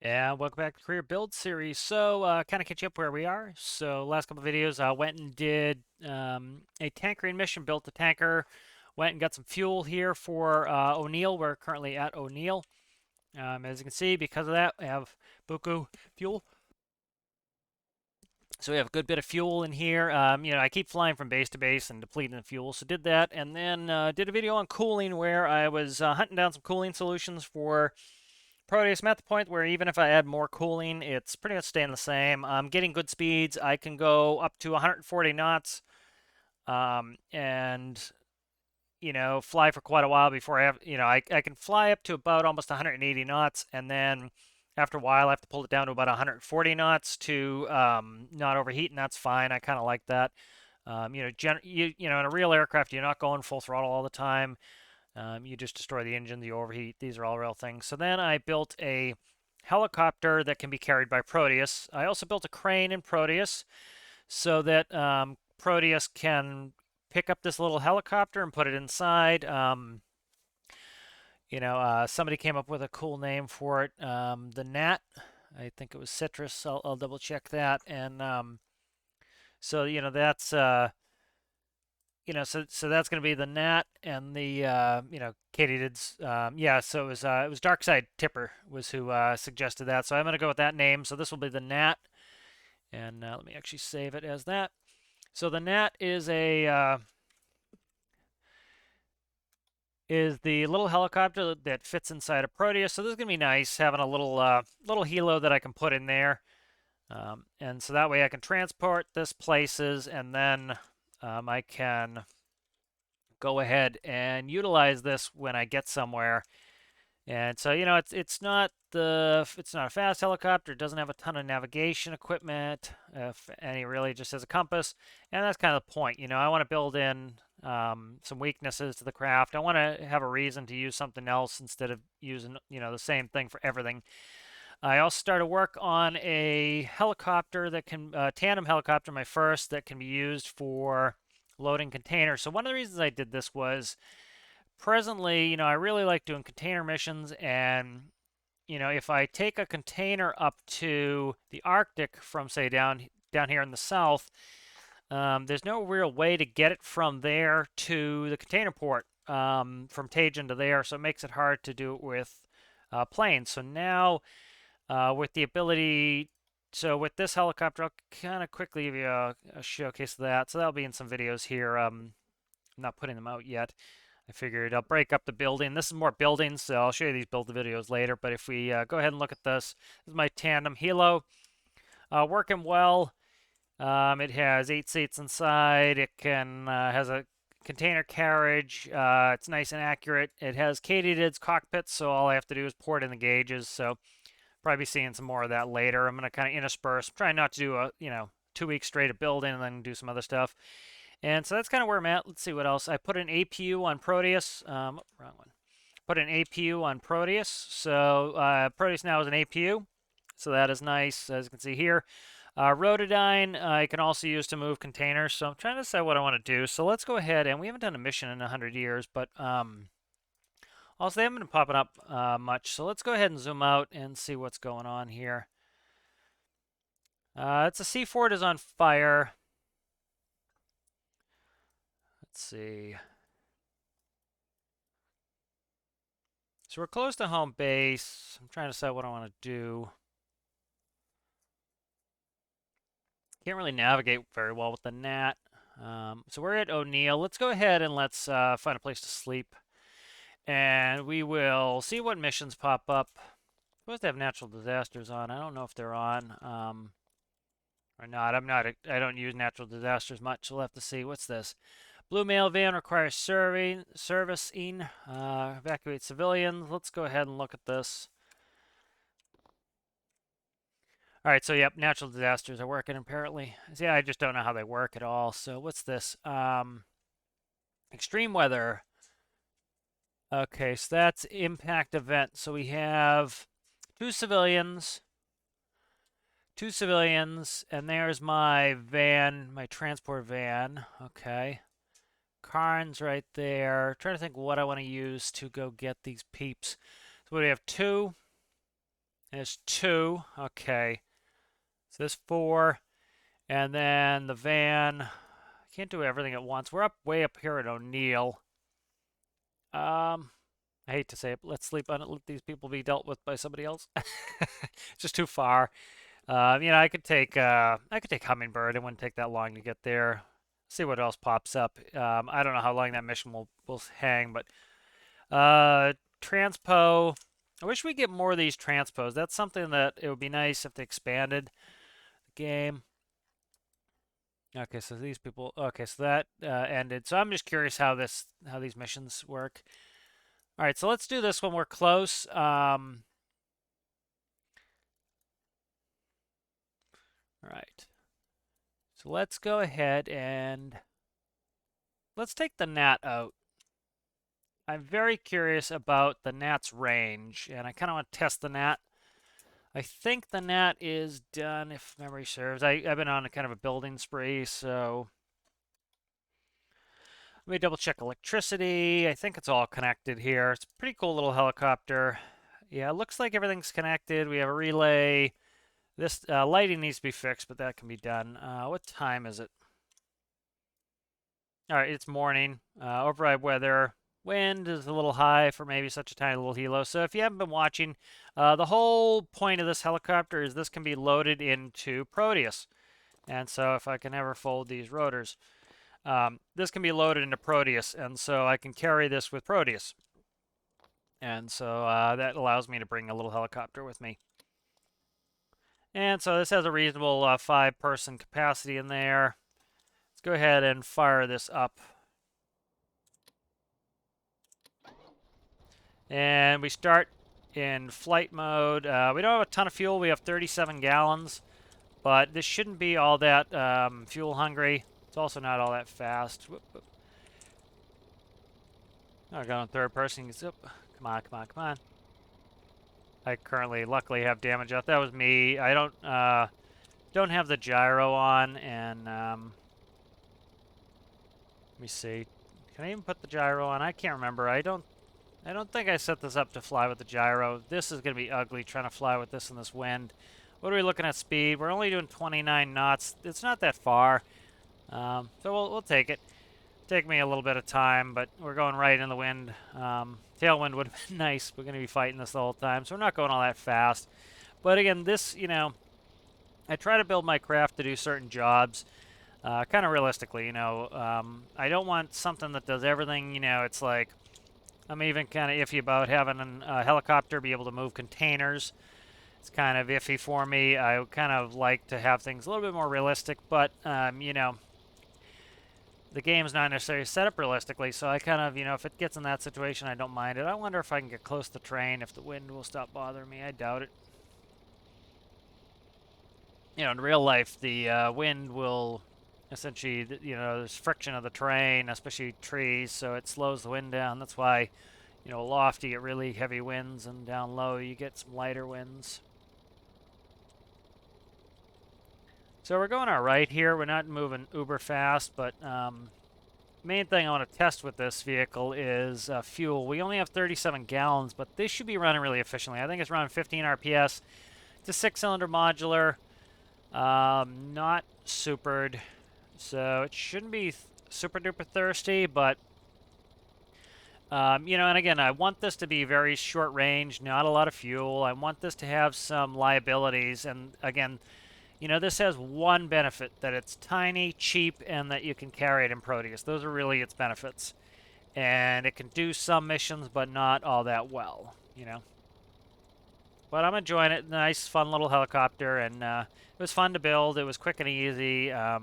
Yeah, welcome back to Career Build Series. So, kind of catch you up where we are. So, last couple of videos, I went and did a tankering mission, built the tanker, went and got some fuel here for O'Neill. We're currently at O'Neill. As you can see, because of that, we have buku fuel. So we have a good bit of fuel in here. I keep flying from base to base and depleting the fuel. So did that, and then did a video on cooling where I was hunting down some cooling solutions for Proteus. I'm at the point where even if I add more cooling, it's pretty much staying the same. I'm getting good speeds. I can go up to 140 knots, and fly for quite a while before I have, I can fly up to about almost 180 knots, and then after a while, I have to pull it down to about 140 knots to not overheat, and that's fine. I kind of like that. In a real aircraft, you're not going full throttle all the time. You just destroy the engine, you overheat. These are all real things. So then I built a helicopter that can be carried by Proteus. I also built a crane in Proteus so that Proteus can pick up this little helicopter and put it inside. Somebody came up with a cool name for it, the Gnat. I think it was Citrus. I'll double check that. And so that's so that's going to be the Gnat and the katydids. Yeah, so it was Darkside Tipper was who suggested that. So I'm going to go with that name. So this will be the Gnat, and let me actually save it as that. So the Gnat is the little helicopter that fits inside a Proteus. So this is going to be nice having a little helo that I can put in there, and so that way I can transport this places, and then I can go ahead and utilize this when I get somewhere. And so, it's not a fast helicopter. It doesn't have a ton of navigation equipment, if any, really just has a compass. And that's kind of the point. I want to build in some weaknesses to the craft. I want to have a reason to use something else instead of using, the same thing for everything. I also started work on a helicopter that can, tandem helicopter, my first, that can be used for loading containers. So one of the reasons I did this was presently, I really like doing container missions, and if I take a container up to the Arctic from, say, down here in the south, there's no real way to get it from there to the container port, from Tajan to there, so it makes it hard to do it with planes. So now, with the ability, so with this helicopter, I'll kind of quickly give you a showcase of that. So that'll be in some videos here. I'm not putting them out yet. I figured I'll break up the building. This is more buildings, so I'll show you these build videos later. But if we go ahead and look at this is my tandem Helo. Working well. It has 8 seats inside. It has a container carriage. It's nice and accurate. It has katydids cockpits, so all I have to do is pour it in the gauges. So probably be seeing some more of that later. I'm going to kind of intersperse. I'm trying not to do 2 weeks straight of building and then do some other stuff. And so that's kind of where I'm at. Let's see what else. I put an APU on Proteus. Wrong one. Put an APU on Proteus. So Proteus now is an APU. So that is nice, as you can see here. Rotodyne I can also use to move containers. So I'm trying to decide what I want to do. So let's go ahead, and we haven't done a mission in 100 years, but also they haven't been popping up much. So let's go ahead and zoom out and see what's going on here. It's a C4 is on fire. Let's see. So we're close to home base. I'm trying to decide what I want to do. Can't really navigate very well with the Gnat. So we're at O'Neill. Let's go ahead and let's find a place to sleep. And we will see what missions pop up. Supposed to have natural disasters on. I don't know if they're on or not. I don't use natural disasters much. So we'll have to see. What's this? Blue mail van requires servicing. Evacuate civilians. Let's go ahead and look at this. All right, so yep, natural disasters are working apparently. See, I just don't know how they work at all. So what's this? Extreme weather. Okay, so that's impact event. So we have two civilians, and there's my van, my transport van. Okay. Karn's right there. Trying to think what I want to use to go get these peeps. So we have two, There's 2. Okay. So there's 4. And then the van. Can't do everything at once. We're way up here at O'Neill. I hate to say it, but let's sleep on it. Let these people be dealt with by somebody else. It's just too far. I could take Hummingbird. It wouldn't take that long to get there. See what else pops up. I don't know how long that mission will hang, but transpo. I wish we get more of these transpos. That's something that it would be nice if they expanded the game. Okay, so these people. Okay, so that ended. So I'm just curious how these missions work. All right, so let's do this when we're close. All right. So let's go ahead and let's take the gnat out. I'm very curious about the gnat's range, and I kind of want to test the gnat. I think the gnat is done, if memory serves. I've been on a kind of a building spree, so let me double check electricity. I think it's all connected here. It's a pretty cool little helicopter. Yeah, it looks like everything's connected. We have a relay. This lighting needs to be fixed, but that can be done. What time is it? All right, it's morning. Override weather. Wind is a little high for maybe such a tiny little helo. So if you haven't been watching, the whole point of this helicopter is this can be loaded into Proteus. And so if I can ever fold these rotors, this can be loaded into Proteus. And so I can carry this with Proteus. And so that allows me to bring a little helicopter with me. And so this has a reasonable 5-person capacity in there. Let's go ahead and fire this up. And we start in flight mode. We don't have a ton of fuel. We have 37 gallons. But this shouldn't be all that fuel hungry. It's also not all that fast. Whoop, whoop. Oh, I got on third person. Come on, come on, come on. I currently, luckily, have damage out. That was me. I don't have the gyro on, and let me see. Can I even put the gyro on? I can't remember. I don't think I set this up to fly with the gyro. This is going to be ugly trying to fly with this in this wind. What are we looking at speed? We're only doing 29 knots. It's not that far. So we'll take it. Take me a little bit of time, but we're going right in the wind. Tailwind would have been nice. We're going to be fighting this the whole time, so we're not going all that fast. But again, this, I try to build my craft to do certain jobs, kind of realistically, I don't want something that does everything, it's like, I'm even kind of iffy about having a helicopter be able to move containers. It's kind of iffy for me. I kind of like to have things a little bit more realistic, but, the game's not necessarily set up realistically, so I kind of, if it gets in that situation, I don't mind it. I wonder if I can get close to the train, if the wind will stop bothering me. I doubt it. In real life, the wind will essentially, there's friction of the terrain, especially trees, so it slows the wind down. That's why, aloft you get really heavy winds, and down low you get some lighter winds. So we're going all right here. We're not moving uber fast, but main thing I want to test with this vehicle is fuel. We only have 37 gallons, but this should be running really efficiently. I think it's running 15 RPS. It's a 6-cylinder modular, not supered, so it shouldn't be super duper thirsty, but and again, I want this to be very short range, not a lot of fuel. I want this to have some liabilities, and again, this has one benefit, that it's tiny, cheap, and that you can carry it in Proteus. Those are really its benefits. And it can do some missions, but not all that well, But I'm enjoying it. Nice, fun little helicopter, and it was fun to build. It was quick and easy. I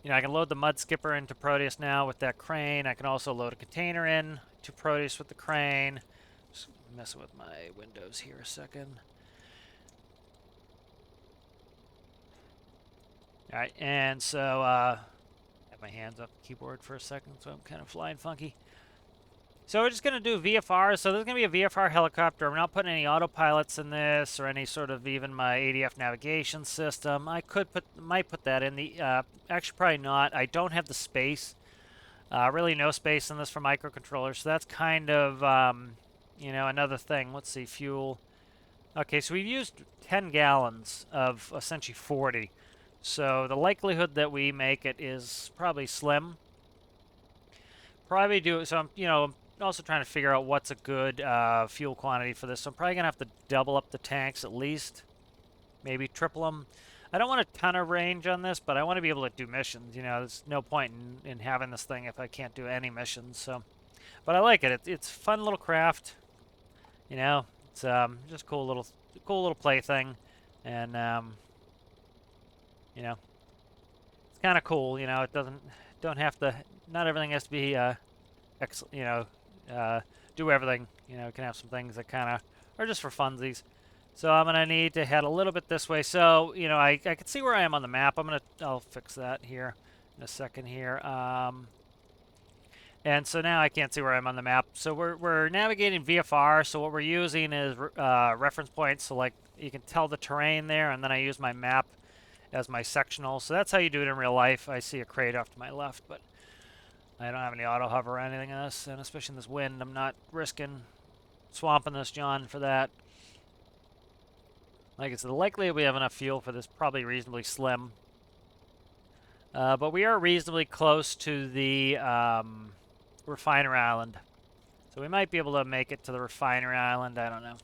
can load the mud skipper into Proteus now with that crane. I can also load a container in to Proteus with the crane. Just messing with my windows here a second. All right, and so I have my hands up the keyboard for a second, so I'm kind of flying funky. So we're just going to do VFR. So there's going to be a VFR helicopter. I'm not putting any autopilots in this or any sort of even my ADF navigation system. I might put that in the, actually probably not. I don't have the space. Really no space in this for microcontrollers. So that's kind of, another thing. Let's see, fuel. Okay, so we've used 10 gallons of essentially 40. So the likelihood that we make it is probably slim. Probably do, so I'm, I'm also trying to figure out what's a good fuel quantity for this. So I'm probably gonna have to double up the tanks at least, maybe triple them. I don't want a ton of range on this, but I want to be able to do missions. There's no point in having this thing if I can't do any missions. So, but I like it. It's a fun little craft. It's just cool little plaything, and you know, it's kind of cool. It don't have to. Not everything has to be uh, do everything. It can have some things that kind of are just for funsies. So I'm gonna need to head a little bit this way. So I can see where I am on the map. I'll fix that here in a second here. And so now I can't see where I'm on the map. So we're navigating VFR. So what we're using is reference points. So like you can tell the terrain there, and then I use my map as my sectional. So that's how you do it in real life. I see a crate off to my left, but I don't have any auto hover or anything in this, and especially in this wind, I'm not risking swamping this John for that. Like I said, the likelihood we have enough fuel for this probably reasonably slim. But we are reasonably close to the refiner island. So we might be able to make it to the refinery island. I don't know.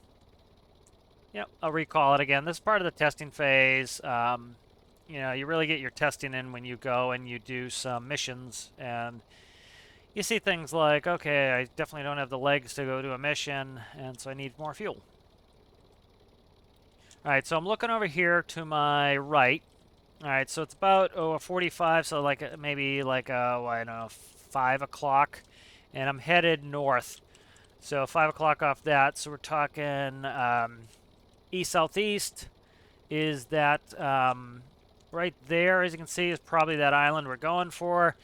Yep, I'll recall it again. This is part of the testing phase. You really get your testing in when you go and you do some missions, and you see things like, okay, I definitely don't have the legs to go to a mission, and so I need more fuel. All right, so I'm looking over here to my right. All right, so it's about 45, so like maybe like I don't know, 5 o'clock, and I'm headed north. So 5 o'clock off that, so we're talking east-southeast is that right there, as you can see, is probably that island we're going for.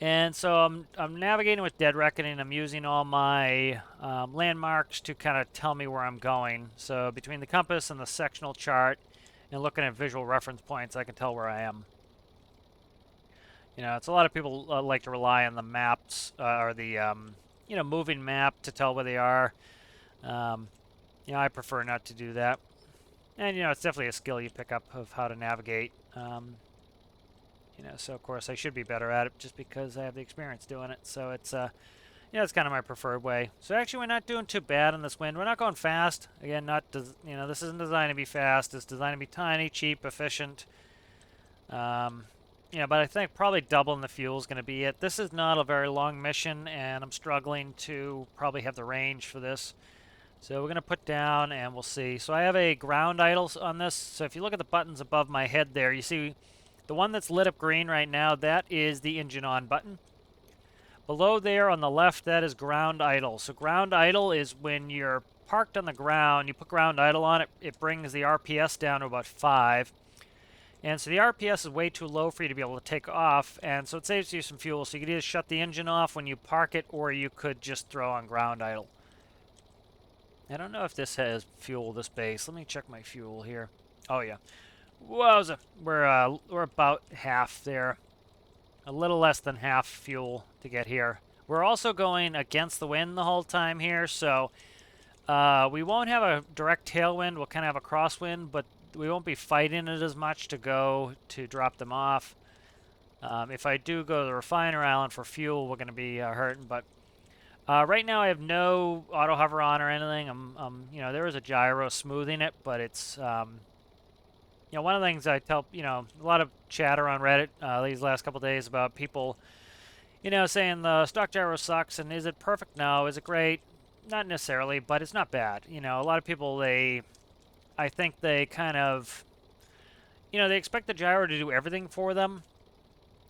And so I'm navigating with Dead Reckoning. I'm using all my landmarks to kind of tell me where I'm going. So between the compass and the sectional chart and looking at visual reference points, I can tell where I am. It's a lot of people like to rely on the maps or the moving map to tell where they are. I prefer not to do that. And it's definitely a skill you pick up of how to navigate. So of course I should be better at it just because I have the experience doing it. So it's it's kind of my preferred way. So actually we're not doing too bad in this wind. We're not going fast. Again, this isn't designed to be fast. It's designed to be tiny, cheap, efficient. But I think probably doubling the fuel is going to be it. This is not a very long mission, and I'm struggling to probably have the range for this. So we're going to put down, and we'll see. So I have a ground idle on this. So if you look at the buttons above my head there, you see the one that's lit up green right now, that is the engine on button. Below there on the left, that is ground idle. So ground idle is when you're parked on the ground, you put ground idle on it, it brings the RPS down to about 5. And so the RPS is way too low for you to be able to take off, and so it saves you some fuel. So you could either shut the engine off when you park it, or you could just throw on ground idle. I don't know if this has fuel, this base. Let me check my fuel here. Oh yeah. Wowza. We're about half there. A little less than half fuel to get here. We're also going against the wind the whole time here, so we won't have a direct tailwind. We'll kind of have a crosswind, but we won't be fighting it as much to go to drop them off. If I do go to the refiner island for fuel, we're going to be hurting. But right now I have no auto hover on or anything. There is a gyro smoothing it, but it's one of the things I tell, a lot of chatter on Reddit these last couple days about people, saying the stock gyro sucks, and is it perfect? No. Is it great? Not necessarily, but it's not bad. A lot of people, I think they kind of, they expect the gyro to do everything for them.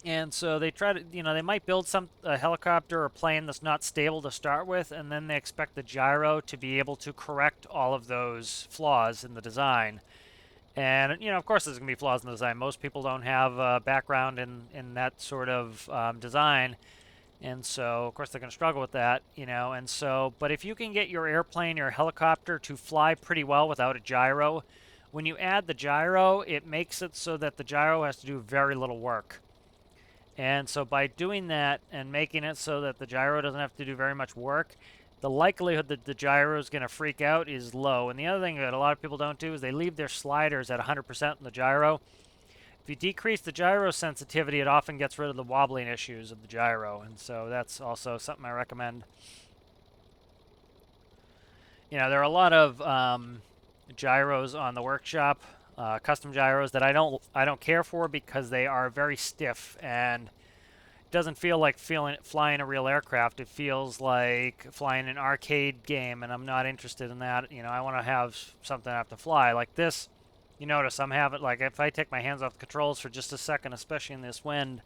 And so they try to, they might build a helicopter or plane that's not stable to start with, and then they expect the gyro to be able to correct all of those flaws in the design. And, of course there's going to be flaws in the design. Most people don't have a background in that sort of design. And so, of course, they're going to struggle with that, and so, but if you can get your airplane or helicopter to fly pretty well without a gyro, when you add the gyro, it makes it so that the gyro has to do very little work. And so by doing that and making it so that the gyro doesn't have to do very much work, the likelihood that the gyro is going to freak out is low. And the other thing that a lot of people don't do is they leave their sliders at 100% in the gyro. If you decrease the gyro sensitivity, it often gets rid of the wobbling issues of the gyro. And so that's also something I recommend. You know, there are a lot of gyros on the workshop, custom gyros that I don't care for because they are very stiff and it doesn't feel like flying a real aircraft. It feels like flying an arcade game, and I'm not interested in that. You know, I want to have something I have to fly like this. You notice I'm having like if I take my hands off the controls for just a second, especially in this wind,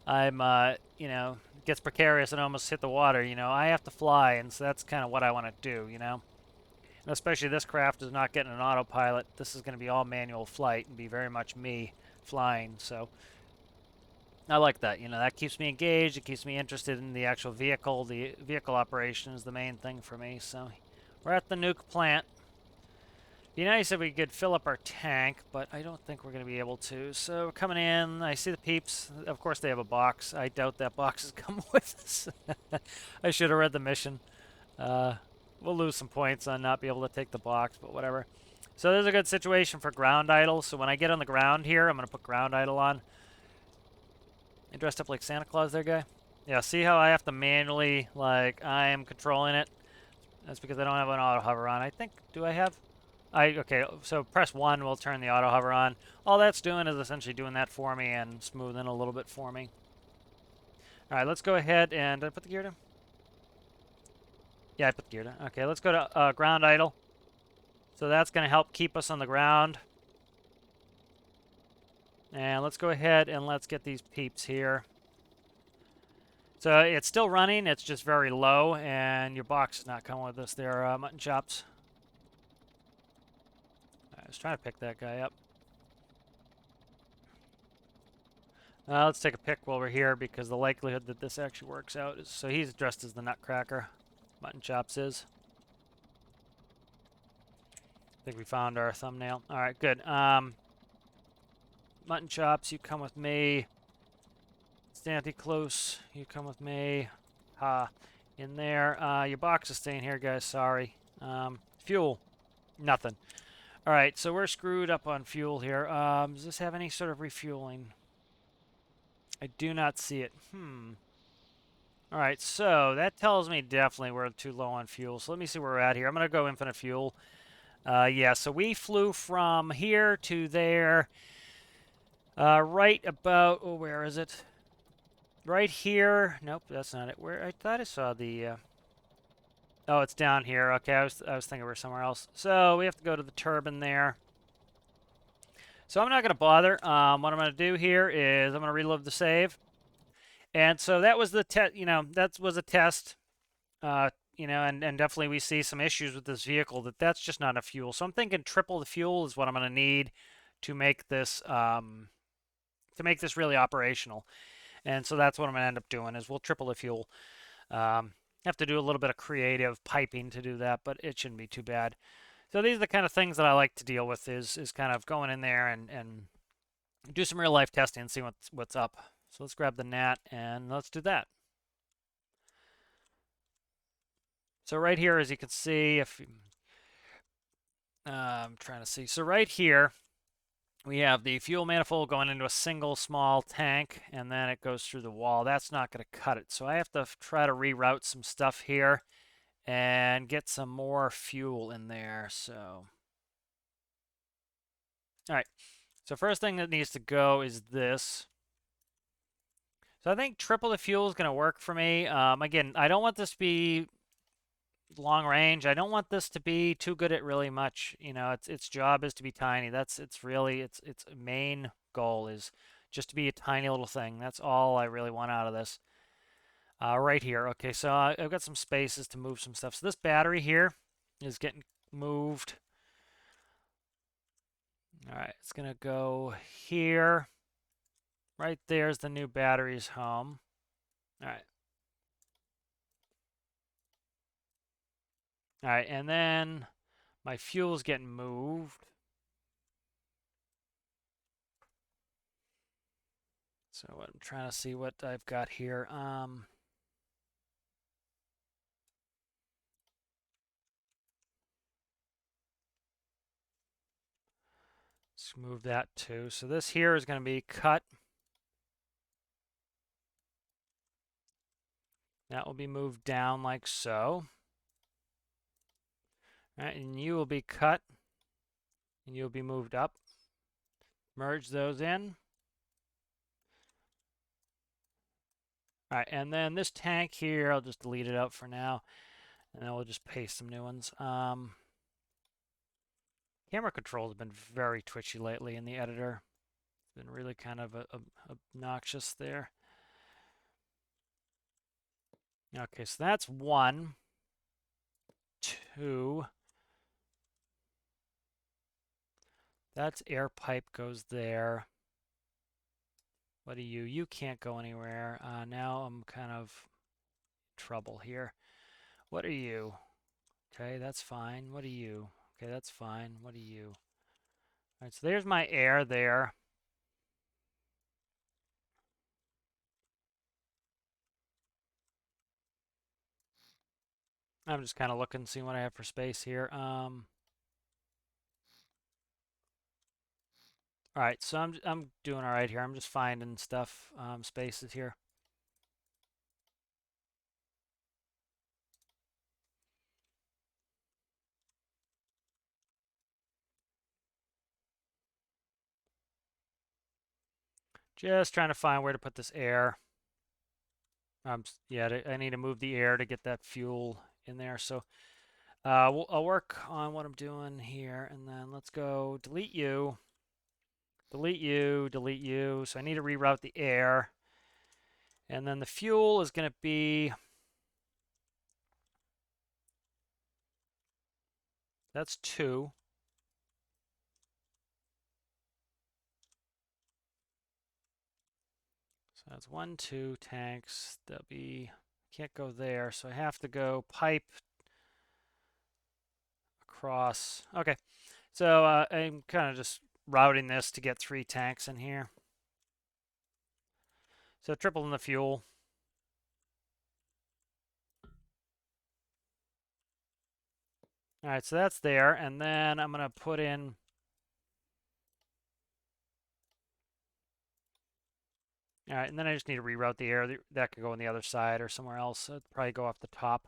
I'm you know, it gets precarious and almost hit the water. You know, I have to fly, and so that's kind of what I want to do. You know. And especially this craft is not getting an autopilot. This is going to be all manual flight and be very much me flying. So I like that. You know, that keeps me engaged. It keeps me interested in the actual vehicle. The vehicle operation is the main thing for me. So we're at the nuke plant. Be nice if we could fill up our tank, but I don't think we're going to be able to. So we're coming in. I see the peeps. Of course, they have a box. I doubt that box has come with us. I should have read the mission. We'll lose some points on not being able to take the box, but whatever. So there's a good situation for ground idle. So when I get on the ground here, I'm going to put ground idle on. You dressed up like Santa Claus there, guy? Yeah, see how I have to manually, like, I am controlling it? That's because I don't have an auto hover on. I think, do I have? Okay, so press 1 will turn the auto hover on. All that's doing is essentially doing that for me and smoothing a little bit for me. All right, let's go ahead and, did I put the gear down? Yeah, I put the gear down. Okay, let's go to ground idle. So that's going to help keep us on the ground. And let's go ahead and let's get these peeps here. So it's still running, it's just very low, and your box is not coming with us there, mutton chops. I was trying to pick that guy up. Let's take a pick while we're here because the likelihood that this actually works out is... So he's dressed as the Nutcracker. Mutton chops is. I think we found our thumbnail. All right, good. Mutton chops, you come with me. Stanty close, you come with me. In there. Your box is staying here, guys. Sorry. Fuel, nothing. All right, so we're screwed up on fuel here. Does this have any sort of refueling? I do not see it. All right, so that tells me definitely we're too low on fuel. So let me see where we're at here. I'm going to go infinite fuel. Yeah, so we flew from here to there. Right about, oh, where is it? Right here. Nope, that's not it. Where I thought I saw the... Oh, it's down here. Okay, I was thinking we were somewhere else. So we have to go to the turbine there. So I'm not going to bother. What I'm going to do here is I'm going to reload the save. And so that was the test. You know, that was a test. You know, and definitely we see some issues with this vehicle that's just not enough fuel. So I'm thinking triple the fuel is what I'm going to need to make this really operational. And so that's what I'm going to end up doing is we'll triple the fuel. Have to do a little bit of creative piping to do that, but it shouldn't be too bad. So these are the kind of things that I like to deal with is kind of going in there and do some real life testing and see what's up. So let's grab the gnat and let's do that. So right here, as you can see, if I'm trying to see, so right here we have the fuel manifold going into a single small tank, and then it goes through the wall. That's not going to cut it, so I have to try to reroute some stuff here and get some more fuel in there. So, all right. So first thing that needs to go is this. So I think triple the fuel is going to work for me. Again, I don't want this to be long range. I don't want this to be too good at really much. You know, its job is to be tiny. That's its main goal is just to be a tiny little thing. That's all I really want out of this. Right here. Okay, so I've got some spaces to move some stuff. So this battery here is getting moved. All right, it's gonna go here. Right there's the new battery's home. All right. All right, and then my fuel's getting moved. So I'm trying to see what I've got here. Let's move that too. So this here is going to be cut. That will be moved down like so. All right, and you will be cut, and you'll be moved up. Merge those in. All right, and then this tank here, I'll just delete it out for now, and then we'll just paste some new ones. Camera control has been very twitchy lately in the editor. It's been really kind of obnoxious there. Okay, so that's 1, 2. That's air pipe goes there. What are you? You can't go anywhere. Now I'm kind of in trouble here. What are you? Okay, that's fine. What are you? Okay, that's fine. What are you? All right, so there's my air there. I'm just kind of looking, seeing what I have for space here. All right, so I'm doing all right here. I'm just finding stuff, spaces here. Just trying to find where to put this air. Yeah, I need to move the air to get that fuel in there. So I'll work on what I'm doing here, and then let's go delete you, delete you, delete you. So I need to reroute the air, and then the fuel is going to be, that's 2. So that's 1, 2 tanks. That'll be, can't go there, so I have to go pipe across. Okay, so I'm kind of just routing this to get 3 tanks in here. So tripling the fuel. All right, so that's there, and then I'm gonna put in. All right, and then I just need to reroute the air. That could go on the other side or somewhere else. So it'd probably go off the top.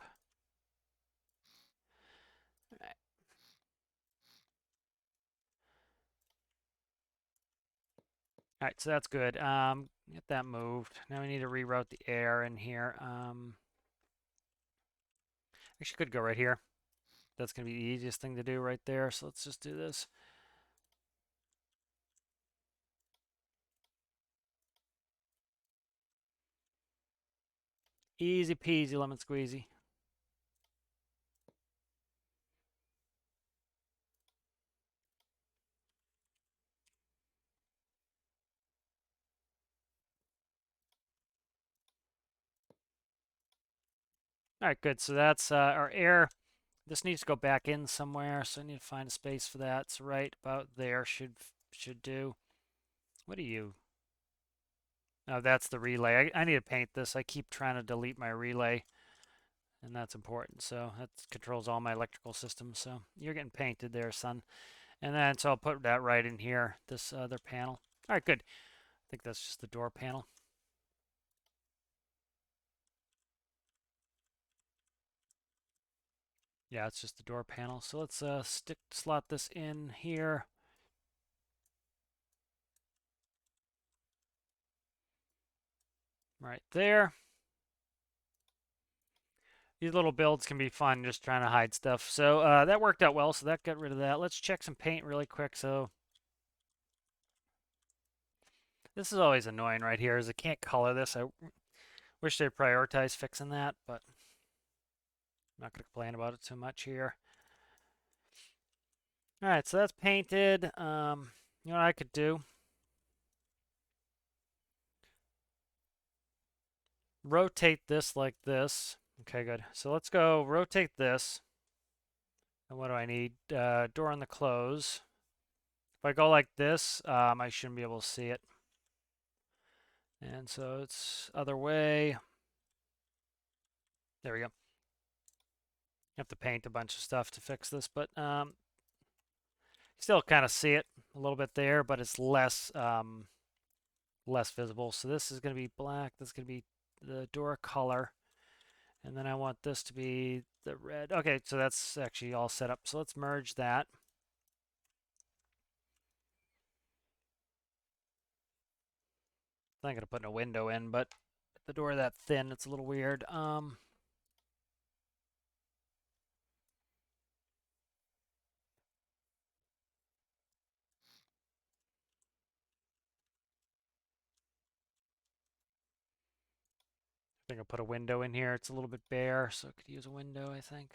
All right. All right, so that's good. Get that moved. Now we need to reroute the air in here. Actually, could go right here. That's gonna be the easiest thing to do right there. So let's just do this. Easy peasy lemon squeezy. All right, good. So that's our air. This needs to go back in somewhere, so I need to find a space for that. So right about there should do. What are you? Oh, that's the relay. I need to paint this. I keep trying to delete my relay, and that's important. So that controls all my electrical systems. So you're getting painted there, son. And then so I'll put that right in here, this other panel. All right, good. I think that's just the door panel. Yeah, it's just the door panel. So let's slot this in here. Right there. These little builds can be fun, just trying to hide stuff. So that worked out well, so that got rid of that. Let's check some paint really quick. So this is always annoying right here, is I can't color this. I wish they'd prioritize fixing that, but I'm not going to complain about it too much here. All right, so that's painted. You know what I could do? Rotate this like this. Okay, good. So let's go rotate this. And what do I need? Door on the close. If I go like this, I shouldn't be able to see it. And so it's other way. There we go. You have to paint a bunch of stuff to fix this, but still kind of see it a little bit there, but it's less less visible. So this is going to be black. This is going to be the door color. And then I want this to be the red. Okay, so that's actually all set up. So let's merge that. I'm not going to put a window in, but the door that thin, it's a little weird. I think I'll put a window in here. It's a little bit bare, so I could use a window, I think.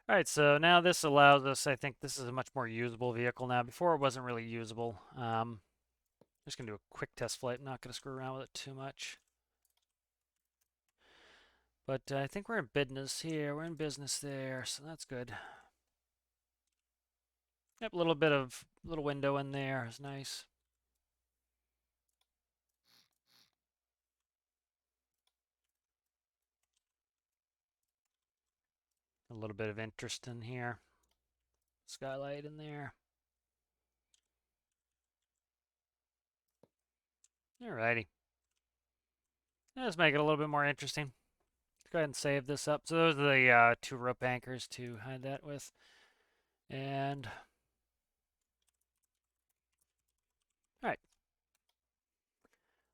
All right, so now this allows us, I think this is a much more usable vehicle now. Before it wasn't really usable. I'm just going to do a quick test flight. I'm not going to screw around with it too much. But I think we're in business here. We're in business there, so that's good. Yep, a little bit of little window in there is nice. A little bit of interest in here. Skylight in there. Alrighty. Let's make it a little bit more interesting. Let's go ahead and save this up. So those are the 2 rope anchors to hide that with. And all right.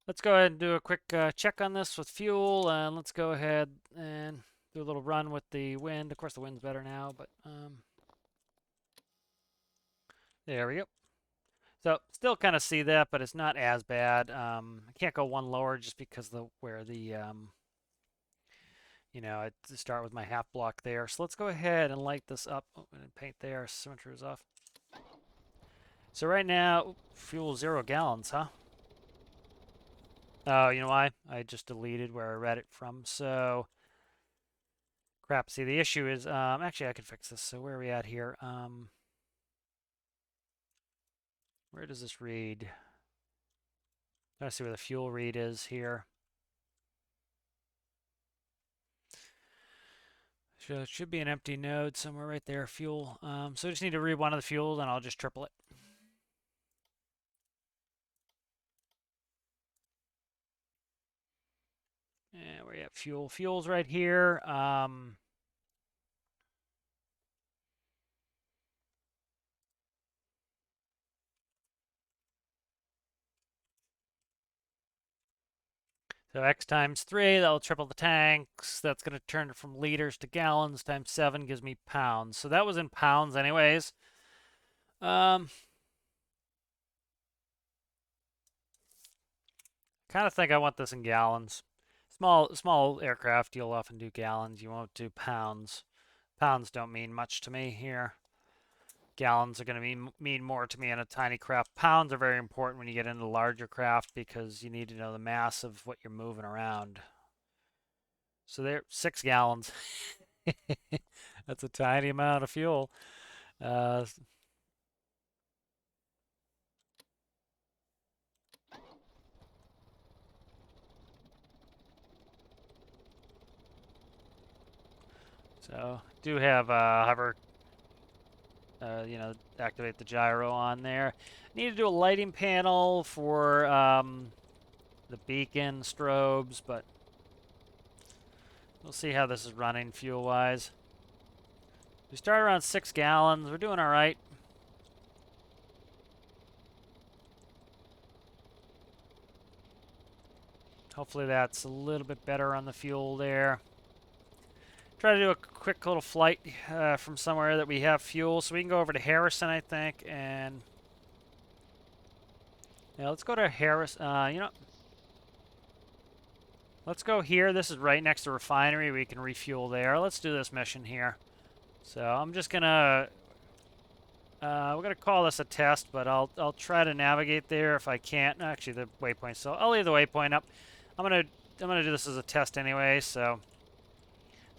Let's go ahead and do a quick check on this with fuel, and let's go ahead and do a little run with the wind. Of course, the wind's better now, but there we go. So still kind of see that, but it's not as bad. I can't go one lower just because where the you know, I start with my half block there. So let's go ahead and light this up. Oh, and paint there. Symmetry is off. So right now, fuel 0 gallons, huh? Oh, you know why? I just deleted where I read it from. So, crap. See, the issue is, actually, I could fix this. So where are we at here? Where does this read? Let's see where the fuel read is here. So it should be an empty node somewhere right there, fuel. So I just need to read one of the fuels, and I'll just triple it. And where you at? Fuel. Fuel's right here. So x times 3, that'll triple the tanks. That's going to turn it from liters to gallons. Times 7 gives me pounds. So that was in pounds anyways. Kind of think I want this in gallons. Small aircraft, you'll often do gallons. You won't do pounds. Pounds don't mean much to me here. Gallons are going to mean more to me in a tiny craft. Pounds are very important when you get into larger craft because you need to know the mass of what you're moving around. So there, 6 gallons. That's a tiny amount of fuel. Uh, so do have hover, you know, activate the gyro on there. Need to do a lighting panel for the beacon strobes, but we'll see how this is running fuel-wise. We start around 6 gallons. We're doing all right. Hopefully that's a little bit better on the fuel there. Try to do a quick little flight from somewhere that we have fuel. So we can go over to Harrison, I think, and yeah, let's go to Harrison. You know, let's go here. This is right next to refinery. We can refuel there. Let's do this mission here. So I'm just gonna we're gonna call this a test, but I'll try to navigate there if I can't. Actually, the waypoint. So I'll leave the waypoint up. I'm gonna do this as a test anyway. So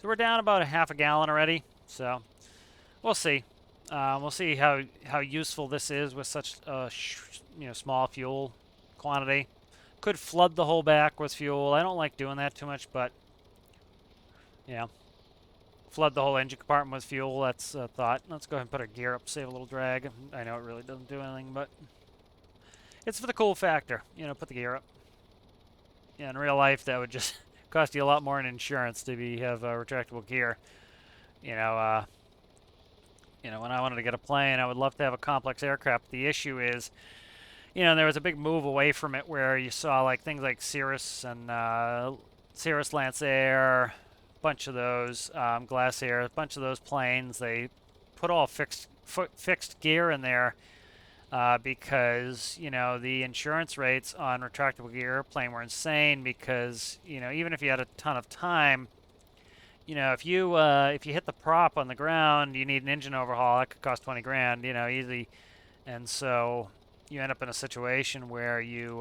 we're down about a half a gallon already. So we'll see. We'll see how useful this is with such a small fuel quantity. Could flood the whole back with fuel. I don't like doing that too much, but yeah, flood the whole engine compartment with fuel. That's a thought. Let's go ahead and put our gear up, save a little drag. I know it really doesn't do anything, but it's for the cool factor. Put the gear up. Yeah, in real life, that would just cost you a lot more in insurance to have retractable gear. You know, uh, when I wanted to get a plane, I would love to have a complex aircraft. The issue is, there was a big move away from it where you saw like things like Cirrus and Cirrus Lancer, a bunch of those Glacier, a bunch of those planes. They put all fixed gear in there because the insurance rates on retractable gear airplane were insane. Because even if you had a ton of time, if you hit the prop on the ground, you need an engine overhaul. That could cost 20 grand, easy. And so you end up in a situation where you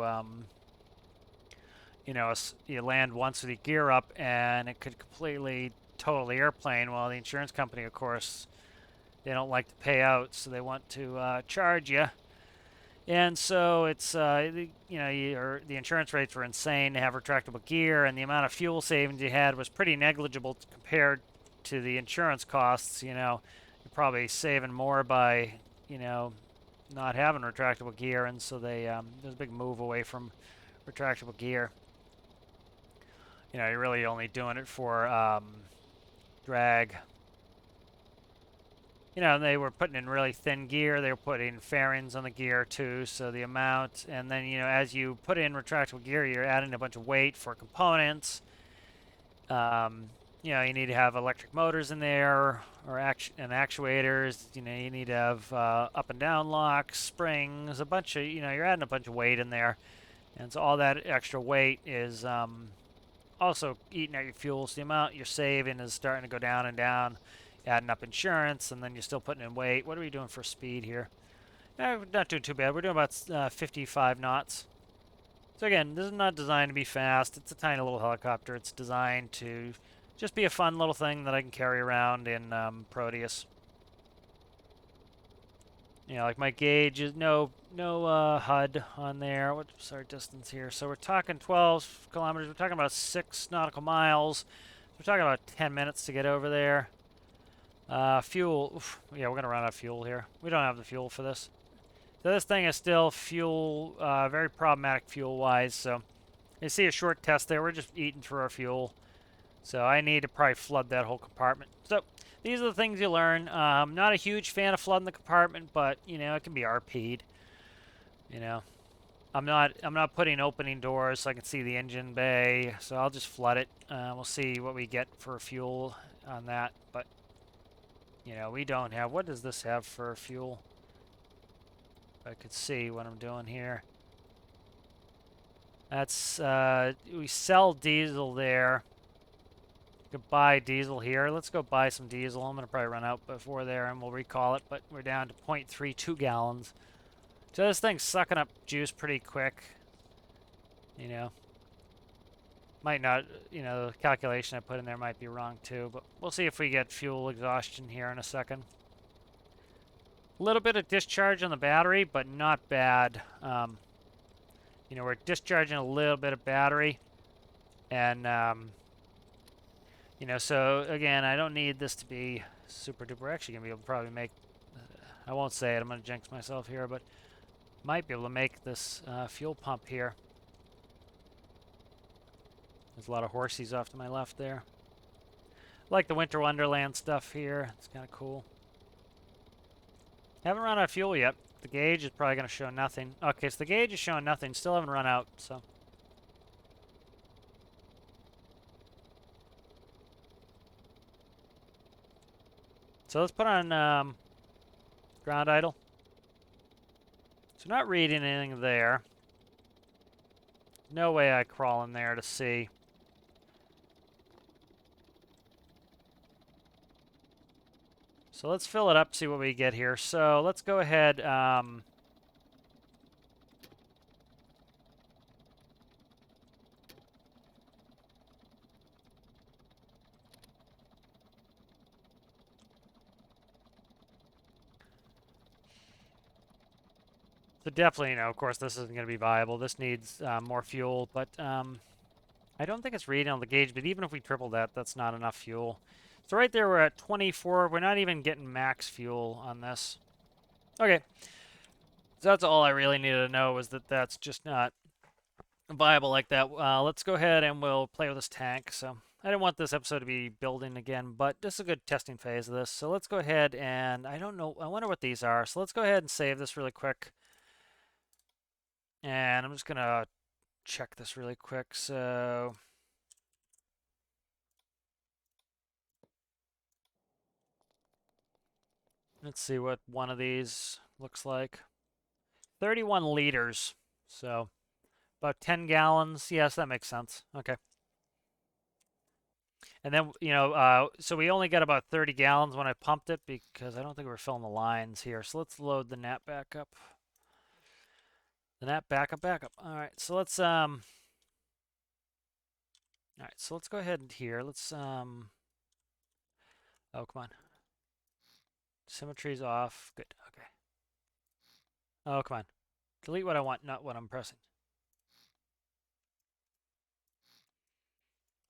land once with your gear up, and it could completely total the airplane. Well, the insurance company, of course, they don't like to pay out, so they want to charge you. And so it's the insurance rates were insane to have retractable gear, and the amount of fuel savings you had was pretty negligible compared to the insurance costs. You're probably saving more by not having retractable gear, and so there's a big move away from retractable gear. You're really only doing it for drag. They were putting in really thin gear. They were putting fairings on the gear too, so the amount, and then as you put in retractable gear, you're adding a bunch of weight for components. You need to have electric motors in there or and actuators. You need to have up and down locks, springs, a bunch of, you're adding a bunch of weight in there. And so all that extra weight is also eating at your fuel. So the amount you're saving is starting to go down and down, adding up insurance, and then you're still putting in weight. What are we doing for speed here? We're not doing too bad. We're doing about 55 knots. So again, this is not designed to be fast. It's a tiny little helicopter. It's designed to just be a fun little thing that I can carry around in Proteus. Like my gauge is no HUD on there. What's our distance here? So we're talking 12 kilometers. We're talking about 6 nautical miles. We're talking about 10 minutes to get over there. Fuel. Oof, yeah, we're going to run out of fuel here. We don't have the fuel for this. So this thing is still fuel, very problematic fuel-wise. So you see a short test there. We're just eating through our fuel. So I need to probably flood that whole compartment. So these are the things you learn. Not a huge fan of flooding the compartment, but it can be RP'd. I'm not putting opening doors so I can see the engine bay. So I'll just flood it. We'll see what we get for fuel on that. But we don't have. What does this have for fuel? I could see what I'm doing here. That's we sell diesel there. You could buy diesel here. Let's go buy some diesel. I'm gonna probably run out before there, and we'll recall it. But we're down to 0.32 gallons. So this thing's sucking up juice pretty quick. Might not. The calculation I put in there might be wrong too. But we'll see if we get fuel exhaustion here in a second. A little bit of discharge on the battery, but not bad. We're discharging a little bit of battery, and so again, I don't need this to be super duper. We're actually gonna be able to probably make. I won't say it. I'm gonna jinx myself here, but might be able to make this fuel pump here. There's a lot of horsies off to my left there. I like the Winter Wonderland stuff here. It's kind of cool. Haven't run out of fuel yet. The gauge is probably going to show nothing. Okay, so the gauge is showing nothing. Still haven't run out, so. So let's put on ground idle. So not reading anything there. No way I crawl in there to see. So let's fill it up, see what we get here. So let's go ahead. So definitely, of course, this isn't going to be viable. This needs more fuel, but I don't think it's reading on the gauge, but even if we triple that, that's not enough fuel. So right there, we're at 24. We're not even getting max fuel on this. Okay. So that's all I really needed to know, was that that's just not viable like that. Let's go ahead and we'll play with this tank. So I didn't want this episode to be building again, but this is a good testing phase of this. So let's go ahead and, I don't know, I wonder what these are. So let's go ahead and save this really quick. And I'm just going to check this really quick. So let's see what one of these looks like. 31 liters. So about 10 gallons. Yes, that makes sense. Okay. And then, so we only got about 30 gallons when I pumped it because I don't think we're filling the lines here. So let's load the nap back up. The nap backup. All right. So let's all right. So let's go ahead and here. Let's oh, come on. Symmetry's off. Good. Okay. Oh, come on. Delete what I want, not what I'm pressing.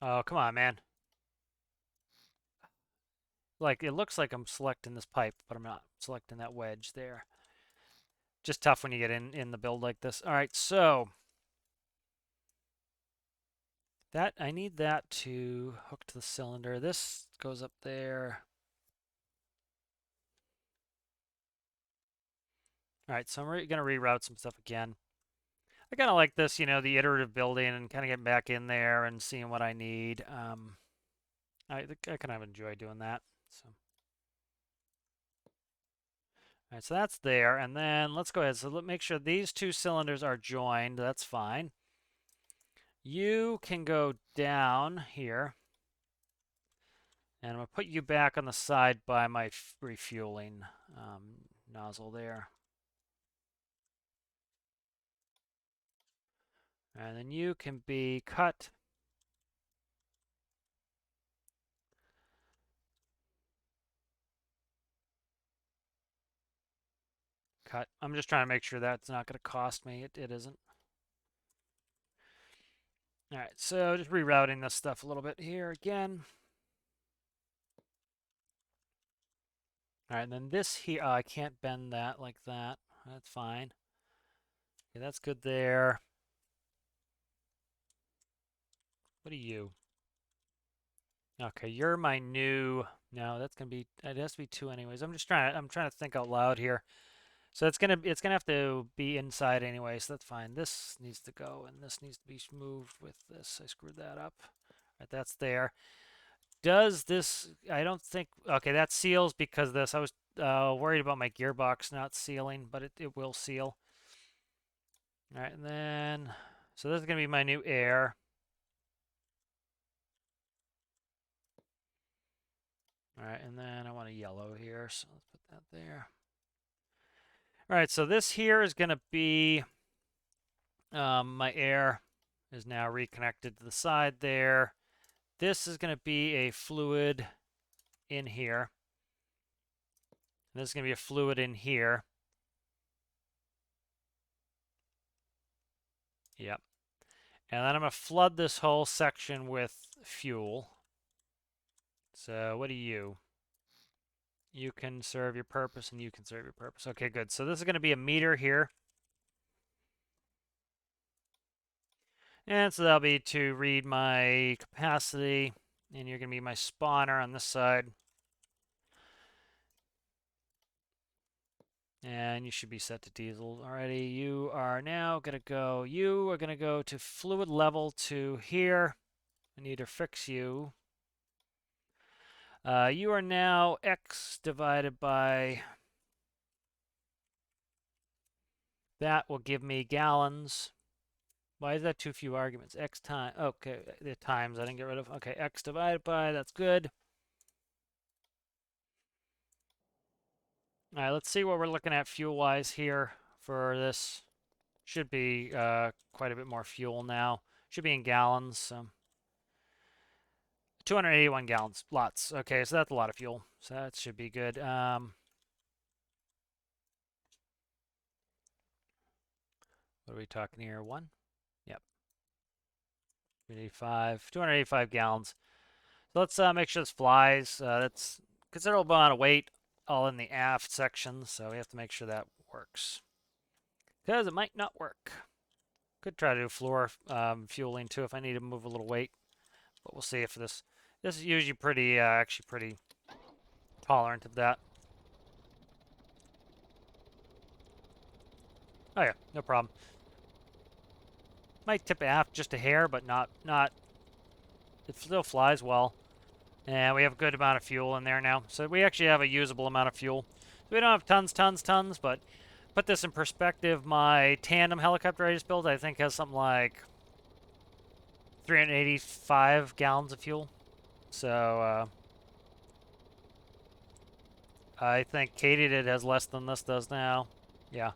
Oh, come on, man. Like, it looks like I'm selecting this pipe, but I'm not selecting that wedge there. Just tough when you get in the build like this. All right, so that I need that to hook to the cylinder. This goes up there. All right, so I'm going to reroute some stuff again. I kind of like this, the iterative building and kind of getting back in there and seeing what I need. I kind of enjoy doing that. So. All right, so that's there, and then let's go ahead. So let's make sure these two cylinders are joined. That's fine. You can go down here, and I'm going to put you back on the side by my refueling nozzle there. And then you can be cut. Cut. I'm just trying to make sure that's not going to cost me. It isn't. All right, so just rerouting this stuff a little bit here again. All right, and then this here, I can't bend that like that. That's fine. Okay, that's good there. What are you? Okay, you're my new. No, that's gonna be. It has to be two anyways. I'm trying to think out loud here. So it's gonna have to be inside anyway. So that's fine. This needs to go, and this needs to be moved with this. I screwed that up. Right, that's there. Does this? I don't think. Okay, that seals because this. I was worried about my gearbox not sealing, but it will seal. All right, and then so this is gonna be my new air. All right, and then I want a yellow here, so let's put that there. All right, so this here is going to be my air is now reconnected to the side there. This is going to be a fluid in here. And this is going to be a fluid in here. Yep. And then I'm going to flood this whole section with fuel. So what are you? You can serve your purpose and you can serve your purpose. Okay, good. So this is going to be a meter here. And so that'll be to read my capacity. And you're going to be my spawner on this side. And you should be set to diesel already. You are now going to go, you are going to go to fluid level to here. I need to fix you. You are now X divided by, that will give me gallons. Why is that too few arguments? X time, okay, the times I didn't get rid of. Okay, X divided by, that's good. All right, let's see what we're looking at fuel-wise here for this. Should be quite a bit more fuel now. Should be in gallons. So 281 gallons. Lots. Okay, so that's a lot of fuel. So that should be good. What are we talking here? One? Yep. 285 gallons. So let's make sure this flies. That's considerable amount of weight all in the aft section, so we have to make sure that works. Because it might not work. Could try to do floor fueling too if I need to move a little weight, but we'll see if this is usually pretty actually pretty tolerant of that. Oh yeah, no problem. Might tip aft just a hair, but not. It still flies well, and we have a good amount of fuel in there now. So we actually have a usable amount of fuel. We don't have tons, but put this in perspective. My tandem helicopter I just built, I think, has something like 385 gallons of fuel. So I think Katydid has less than this does now. Yeah.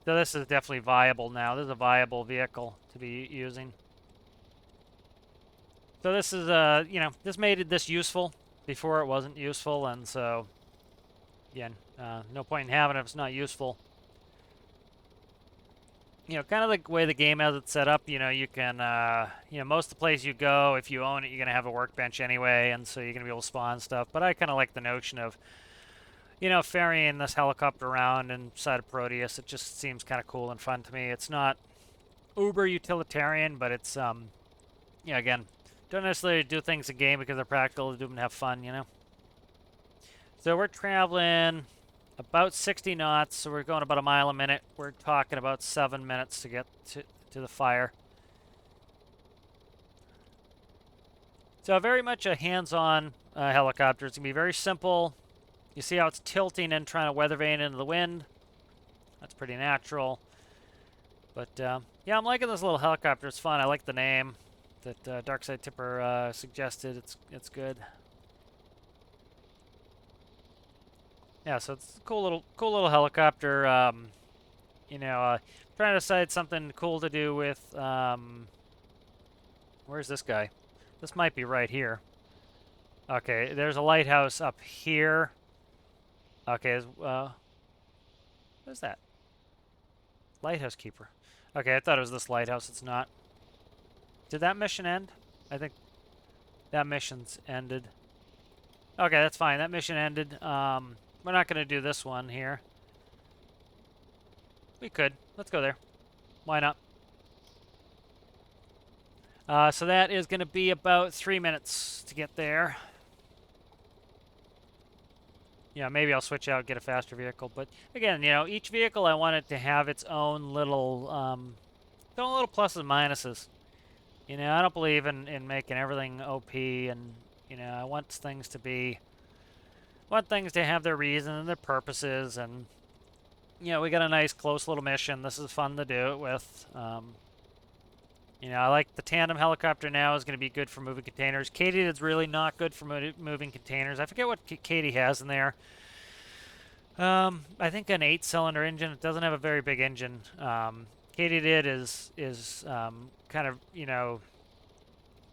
So this is definitely viable now. This is a viable vehicle to be using. So this is, you know, this made this useful. Before it wasn't useful, and so, again, no point in having it if it's not useful. You know, kind of the way the game has it set up, you know, you can, you know, most of the place you go, if you own it, you're going to have a workbench anyway, and so you're going to be able to spawn stuff. But I kind of like the notion of, you know, ferrying this helicopter around inside of Proteus. It just seems kind of cool and fun to me. It's not uber utilitarian, but it's, yeah, again, don't necessarily do things in game because they're practical, to do them and have fun, you know. So we're traveling about 60 knots, so we're going about a mile a minute. We're talking about 7 minutes to get to the fire. So very much a hands-on helicopter. It's going to be very simple. You see how it's tilting and trying to weather vane into the wind. That's pretty natural. But yeah, I'm liking this little helicopter. It's fun. I like the name that Darkside Tipper suggested. It's good. Yeah, so it's a cool little helicopter. You know, trying to decide something cool to do with. Where's this guy? This might be right here. Okay, there's a lighthouse up here. Okay, what's that? Lighthouse keeper. Okay, I thought it was this lighthouse. It's not. Did that mission end? I think that mission's ended. Okay, that's fine. That mission ended. We're not going to do this one here. We could. Let's go there. Why not? So that is going to be about 3 minutes to get there. Yeah, maybe I'll switch out, get a faster vehicle. But again, you know, each vehicle I want it to have its own little pluses and minuses. You know, I don't believe in making everything OP, and you know, I want things to have their reason and their purposes, and you know, we got a nice close little mission. This is fun to do it with. You know, I like the tandem helicopter now is going to be good for moving containers. Katydid's really not good for moving containers. I forget what Katy has in there. I think an 8-cylinder engine. It doesn't have a very big engine. Katydid is kind of, you know,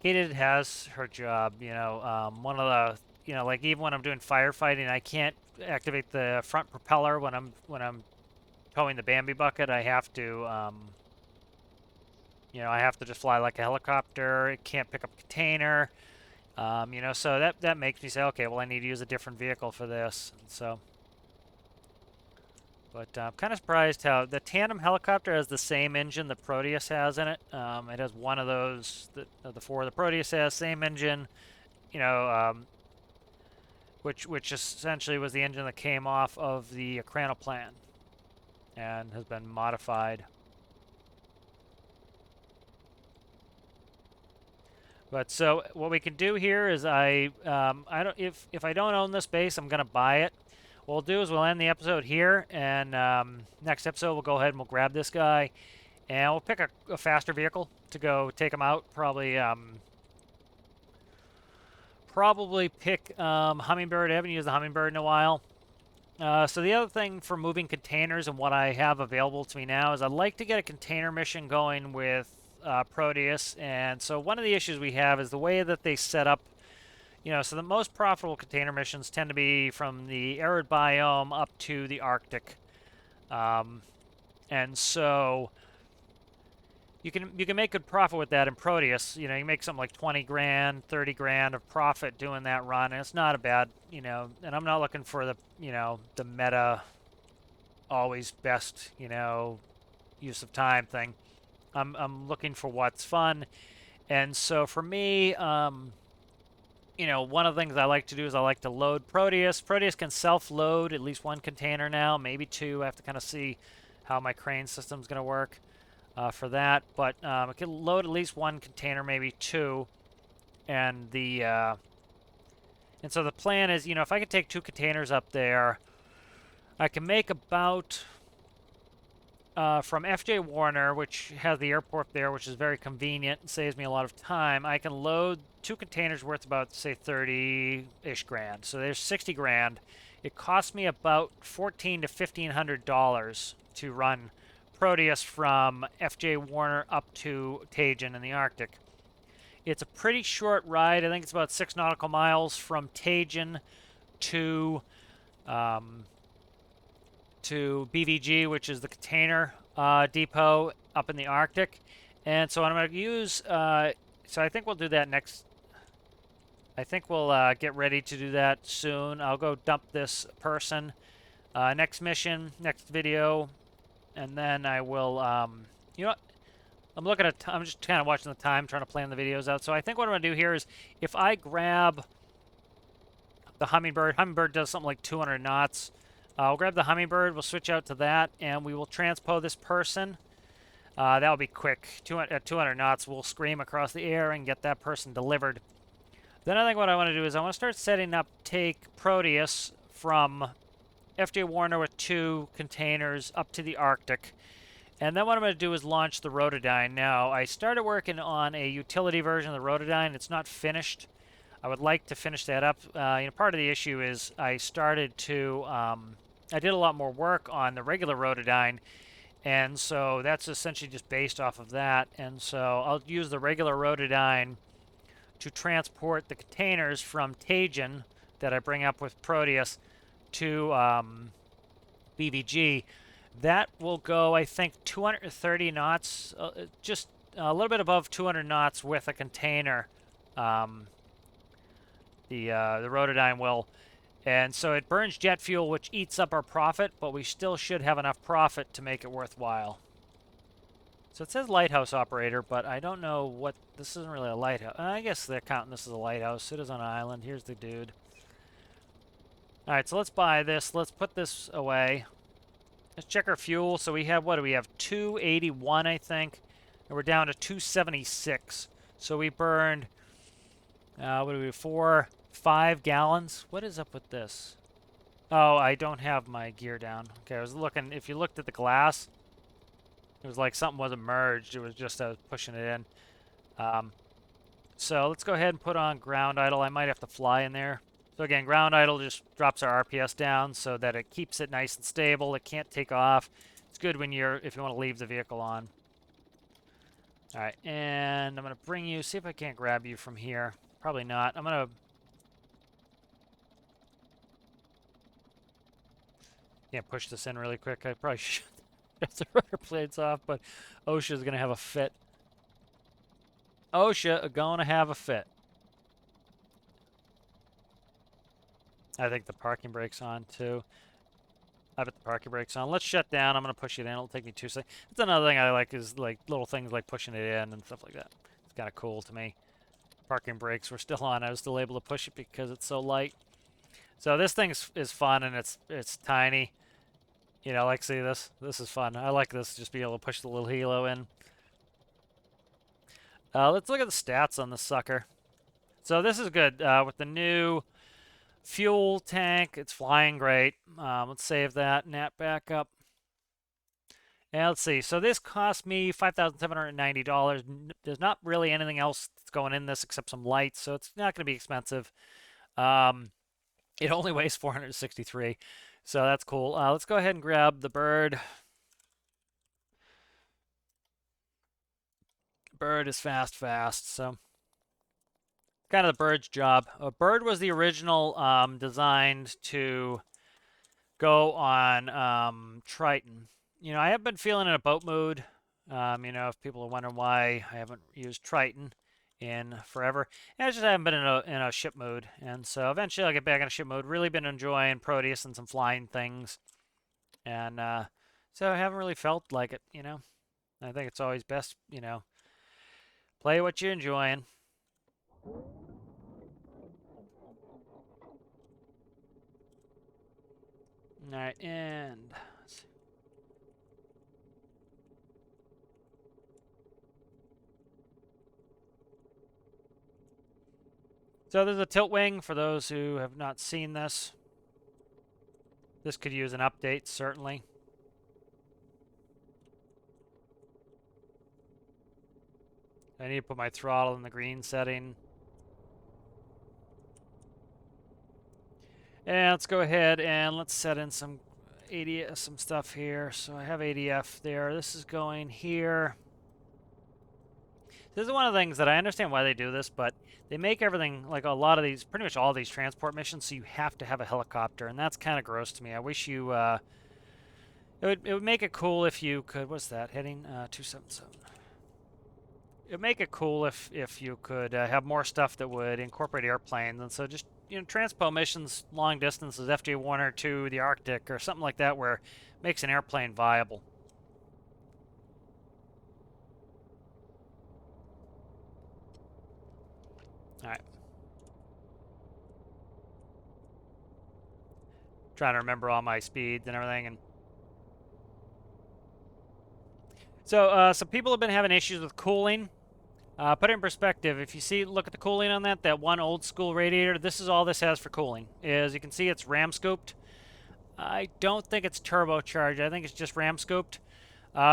Katydid has her job. You know, one of the, you know, like even when I'm doing firefighting, I can't activate the front propeller when I'm towing the Bambi bucket. I have to. You know, I have to just fly like a helicopter. It can't pick up a container. You know, so that makes me say, okay, well, I need to use a different vehicle for this. And so, but I'm kind of surprised how the tandem helicopter has the same engine that Proteus has in it. It has one of those, the 4 the Proteus has, same engine. You know, which essentially was the engine that came off of the Cranoplan and has been modified. But so what we can do here is I don't if I don't own this base, I'm gonna buy it. What we'll do is we'll end the episode here, and next episode we'll go ahead and we'll grab this guy, and we'll pick a faster vehicle to go take him out. Probably pick Hummingbird. I haven't used the Hummingbird in a while. So the other thing for moving containers and what I have available to me now is I'd like to get a container mission going with Proteus, and so one of the issues we have is the way that they set up. You know, so the most profitable container missions tend to be from the arid biome up to the Arctic, and so you can make good profit with that in Proteus. You know, you make something like 20 grand, 30 grand of profit doing that run, and it's not a bad, you know, and I'm not looking for the, you know, the meta always best, you know, use of time thing. I'm looking for what's fun. And so for me, you know, one of the things I like to do is I like to load Proteus. Proteus can self-load at least one container now, maybe two. I have to kind of see how my crane system's going to work for that. But it can load at least one container, maybe two. And so the plan is, you know, if I could take two containers up there, I can make about from FJ Warner, which has the airport there, which is very convenient and saves me a lot of time. I can load two containers worth about, say, 30-ish grand. So there's 60 grand. It costs me about $1,400 to $1,500 to run Proteus from FJ Warner up to Tajin in the Arctic. It's a pretty short ride. I think it's about 6 nautical miles from Tajin to BVG, which is the container depot up in the Arctic. And so I'm going to use, so I think we'll do that next. I think we'll get ready to do that soon. I'll go dump this person. Next mission, next video, and then I will, you know what? I'm looking at, I'm just kind of watching the time, trying to plan the videos out. So I think what I'm going to do here is if I grab the Hummingbird, Hummingbird does something like 200 knots. I'll grab the Hummingbird, we'll switch out to that, and we will transpo this person. That'll be quick. At 200 knots, we'll scream across the air and get that person delivered. Then I think what I want to do is I want to start setting up, take Proteus from FJ Warner with 2 containers up to the Arctic. And then what I'm going to do is launch the Rotodyne. Now, I started working on a utility version of the Rotodyne. It's not finished. I would like to finish that up. You know, part of the issue is I started to, I did a lot more work on the regular Rotodyne, and so that's essentially just based off of that. And so I'll use the regular Rotodyne to transport the containers from Tajin that I bring up with Proteus to BVG. That will go, I think, 230 knots, just a little bit above 200 knots with a container. The Rotodyne will. And so it burns jet fuel, which eats up our profit, but we still should have enough profit to make it worthwhile. So it says lighthouse operator, but I don't know what, this isn't really a lighthouse. I guess they're counting this as a lighthouse. It is on an island. Here's the dude. All right, so let's buy this. Let's put this away. Let's check our fuel. So we have, what do we have? 281, I think. And we're down to 276. So we burned, what do we have? 5 gallons. What is up with this? Oh, I don't have my gear down. Okay, I was looking. If you looked at the glass, it was like something wasn't merged. It was just I was pushing it in. So let's go ahead and put on ground idle. I might have to fly in there. So again, ground idle just drops our RPS down so that it keeps it nice and stable. It can't take off. It's good when if you want to leave the vehicle on. All right, and I'm going to bring you, see if I can't grab you from here. Probably not. I'm going to, yeah, push this in really quick. I probably should get the rudder blades off, but OSHA's going to have a fit. OSHA going to have a fit. I think the parking brake's on too. I bet the parking brake's on. Let's shut down. I'm going to push it in. It'll take me 2 seconds. That's another thing I like is like little things like pushing it in and stuff like that. It's kind of cool to me. Parking brakes were still on. I was still able to push it because it's so light. So this thing is fun and it's tiny. You know, like see this? This is fun. I like this, just be able to push the little helo in. Let's look at the stats on this sucker. So this is good. With the new fuel tank, it's flying great. Let's save that. Nat back up. And let's see. So this cost me $5,790. There's not really anything else that's going in this except some lights, so it's not going to be expensive. It only weighs 463, so that's cool. Let's go ahead and grab the bird. Bird is fast, so kind of the bird's job. Bird was the original designed to go on Triton. You know, I have been feeling in a boat mood. You know, if people are wondering why I haven't used Triton in forever, and I just haven't been in a ship mode. And so eventually I'll get back in a ship mode. Really been enjoying Proteus and some flying things, and so I haven't really felt like it. You know, I think it's always best, you know, play what you're enjoying. All right, and so there's a tilt wing for those who have not seen this. This could use an update, certainly. I need to put my throttle in the green setting. And let's go ahead and let's set in some ADF, some stuff here. So I have ADF there. This is going here. This is one of the things that I understand why they do this, but they make everything, like a lot of these, pretty much all these transport missions, so you have to have a helicopter, and that's kind of gross to me. I wish you, it would make it cool if you could, what's that, heading 277. It would make it cool if you could have more stuff that would incorporate airplanes, and so just, you know, transpo missions, long distances, FJ1 or 2, the Arctic, or something like that, where it makes an airplane viable. All right. Trying to remember all my speeds and everything, and so some people have been having issues with cooling. Put it in perspective. If you see, look at the cooling on that one old school radiator. This is all this has for cooling. As you can see, it's ram scooped. I don't think it's turbocharged. I think it's just ram scooped.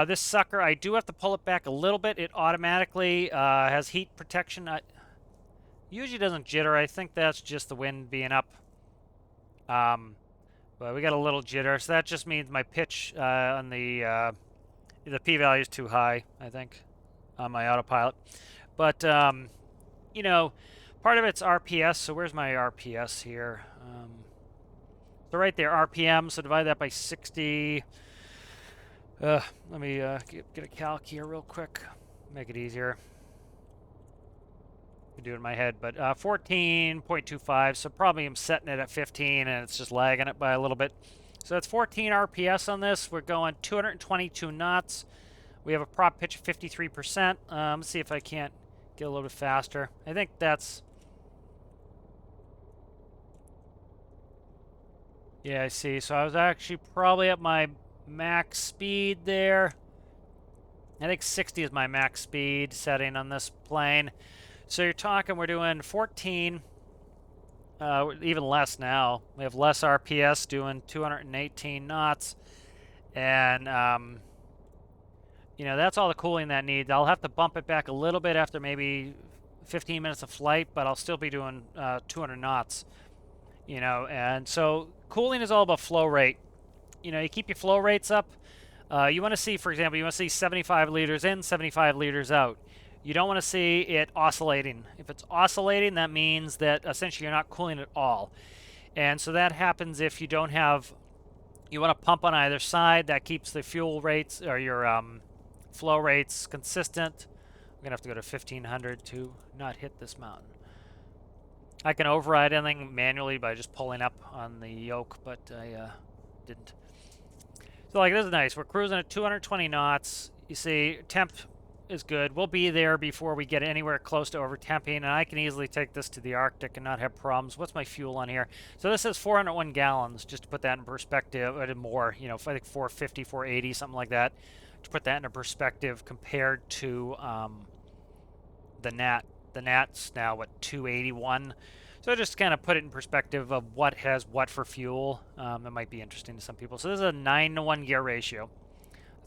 This sucker, I do have to pull it back a little bit. It automatically has heat protection. Usually doesn't jitter. I think that's just the wind being up. But we got a little jitter, so that just means my pitch on the p-value is too high, I think, on my autopilot. But, you know, part of it's RPS, so where's my RPS here? So right there, RPM, so divide that by 60. Let me get a calc here real quick, make it easier. I can do it in my head, but 14.25, so probably I'm setting it at 15, and it's just lagging it by a little bit. So that's 14 RPS on this. We're going 222 knots. We have a prop pitch of 53%. Let's see if I can't get a little bit faster. I think that's... Yeah, I see. So I was actually probably at my max speed there. I think 60 is my max speed setting on this plane. So you're talking, we're doing 14, even less now. We have less RPS, doing 218 knots. And, you know, that's all the cooling that needs. I'll have to bump it back a little bit after maybe 15 minutes of flight, but I'll still be doing 200 knots, you know. And so cooling is all about flow rate. You know, you keep your flow rates up. You want to see, for example, you want to see 75 liters in, 75 liters out. You don't want to see it oscillating. If it's oscillating, that means that essentially you're not cooling at all. And so that happens if you don't have, you want to pump on either side. That keeps the fuel rates or your flow rates consistent. I'm going to have to go to 1500 to not hit this mountain. I can override anything manually by just pulling up on the yoke, but I didn't. So like, this is nice. We're cruising at 220 knots. You see, temp is good. We'll be there before we get anywhere close to overtemping, and I can easily take this to the Arctic and not have problems. What's my fuel on here? So this is 401 gallons, just to put that in perspective, or more, you know, I think 450, 480, something like that, to put that into perspective compared to the Nat. The Nat's now, what, 281? So just kind of put it in perspective of what has what for fuel. That might be interesting to some people. So this is a 9-to-1 gear ratio.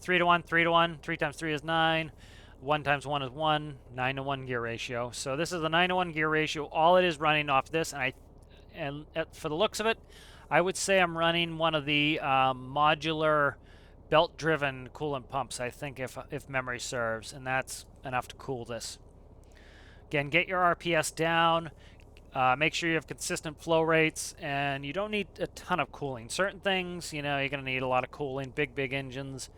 3-to-1, 3-to-1, 3 times 3 is 9. 1 times 1 is 1, 9-to-1 gear ratio. So this is a 9-to-1 gear ratio. All it is running off this, and for the looks of it, I would say I'm running one of the modular belt-driven coolant pumps, I think, if memory serves, and that's enough to cool this. Again, get your RPS down. Make sure you have consistent flow rates, and you don't need a ton of cooling. Certain things, you know, you're going to need a lot of cooling, big engines.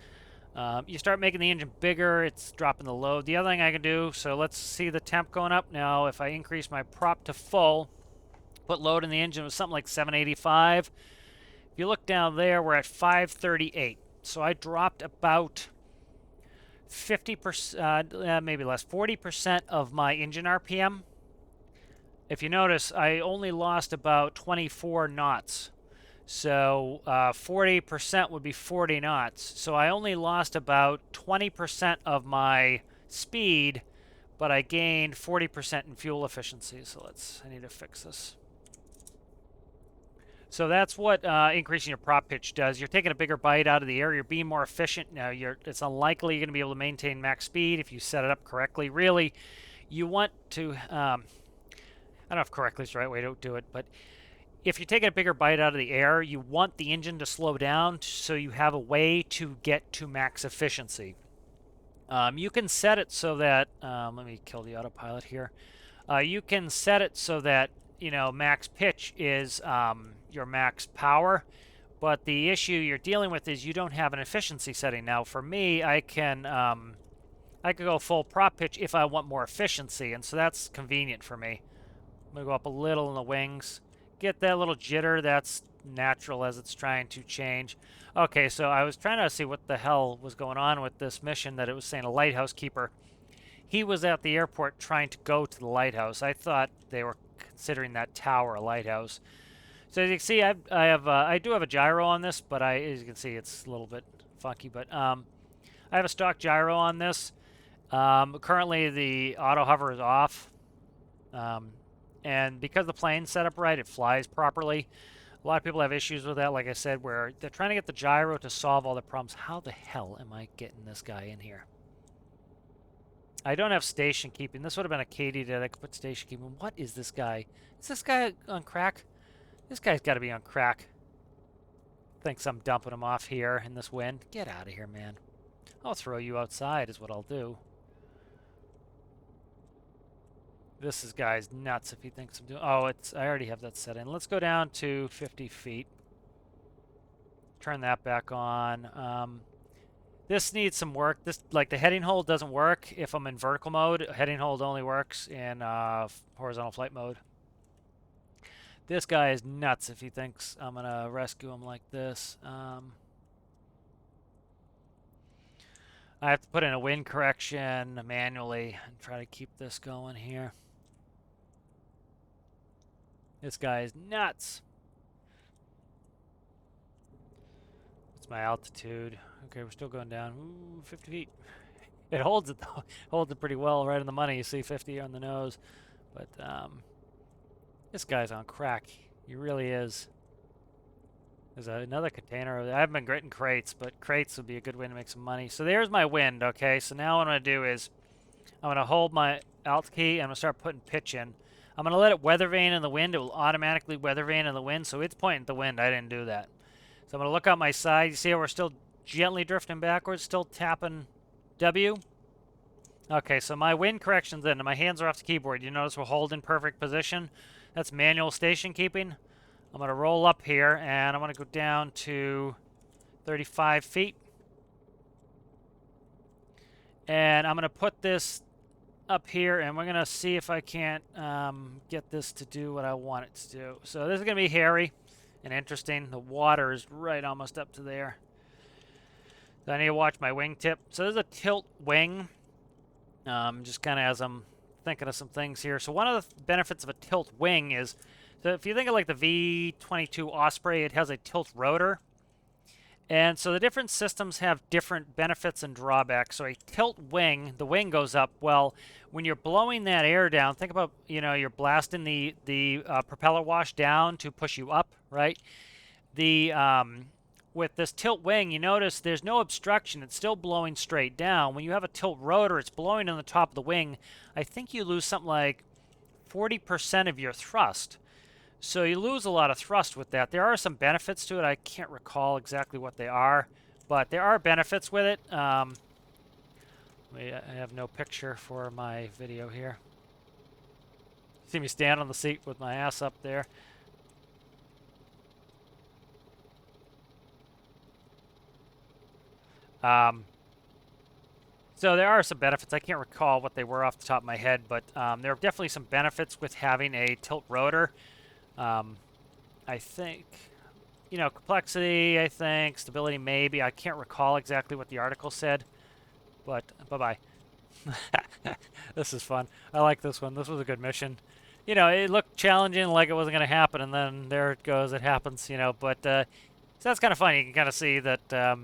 You start making the engine bigger, it's dropping the load. The other thing I can do, so let's see the temp going up now. If I increase my prop to full, put load in the engine with something like 785. If you look down there, we're at 538. So I dropped about 50%, maybe less, 40% of my engine RPM. If you notice, I only lost about 24 knots. So 40% would be 40 knots. So I only lost about 20% of my speed, but I gained 40% in fuel efficiency. So I need to fix this. So that's what increasing your prop pitch does. You're taking a bigger bite out of the air. You're being more efficient. Now, it's unlikely you're going to be able to maintain max speed if you set it up correctly. Really, you want to, I don't know if correctly is the right way to do it, but if you're taking a bigger bite out of the air, you want the engine to slow down so you have a way to get to max efficiency. You can set it so that, let me kill the autopilot here. You can set it so that, max pitch is your max power, but the issue you're dealing with is you don't have an efficiency setting. Now, for me, I could go full prop pitch if I want more efficiency, and so that's convenient for me. I'm gonna go up a little in the wings. Get that little jitter. That's natural as it's trying to change. Okay, so I was trying to see what the hell was going on with this mission that it was saying a lighthouse keeper. He was at the airport trying to go to the lighthouse. I thought they were considering that tower a lighthouse. So as you can see, I do have a gyro on this, but as you can see, it's a little bit funky. But I have a stock gyro on this. Currently, the auto hover is off. And because the plane's set up right, it flies properly. A lot of people have issues with that, like I said, where they're trying to get the gyro to solve all the problems. How the hell am I getting this guy in here? I don't have station keeping. This would have been a Katie that I could put station keeping. What is this guy? Is this guy on crack? This guy's got to be on crack. Thinks I'm dumping him off here in this wind. Get out of here, man. I'll throw you outside is what I'll do. This guy's nuts if he thinks I'm doing... Oh, I already have that set in. Let's go down to 50 feet. Turn that back on. This needs some work. Like the heading hold doesn't work if I'm in vertical mode. Heading hold only works in horizontal flight mode. This guy is nuts if he thinks I'm going to rescue him like this. I have to put in a wind correction manually and try to keep this going here. This guy is nuts. What's my altitude? Okay, we're still going down. Ooh, 50 feet. It holds it though. Holds it pretty well, right on the money. You see 50 on the nose. But this guy's on crack. He really is. There's another container. I haven't been getting crates, but crates would be a good way to make some money. So there's my wind, okay? So now what I'm going to do is I'm going to hold my alt key and I'm going to start putting pitch in. I'm going to let it weather vane in the wind. It will automatically weather vane in the wind, so it's pointing at the wind. I didn't do that. So I'm going to look out my side. You see how we're still gently drifting backwards, still tapping W? Okay, so my wind correction's in, and my hands are off the keyboard. You notice we're holding perfect position. That's manual station keeping. I'm going to roll up here, and I'm going to go down to 35 feet. And I'm going to put this up here, and we're going to see if I can't get this to do what I want it to do. So this is going to be hairy and interesting. The water is right almost up to there. So I need to watch my wingtip. So there's a tilt wing, just kind of as I'm thinking of some things here. So one of the benefits of a tilt wing is, so if you think of like the V-22 Osprey, it has a tilt rotor. And so the different systems have different benefits and drawbacks. So a tilt wing, the wing goes up. Well, when you're blowing that air down, think about, you're blasting the propeller wash down to push you up, right? With this tilt wing, you notice there's no obstruction. It's still blowing straight down. When you have a tilt rotor, it's blowing on the top of the wing. I think you lose something like 40% of your thrust. So you lose a lot of thrust with that. There are some benefits to it. I can't recall exactly what they are, but there are benefits with it. I have no picture for my video here. See me stand on the seat with my ass up there. So there are some benefits. I can't recall what they were off the top of my head, but there are definitely some benefits with having a tilt rotor. I think, you know, complexity, I think, stability, maybe. I can't recall exactly what the article said, but bye-bye. This is fun. I like this one. This was a good mission. You know, it looked challenging, like it wasn't going to happen, and then there it goes. It happens, you know, but so that's kind of funny. You can kind of see that,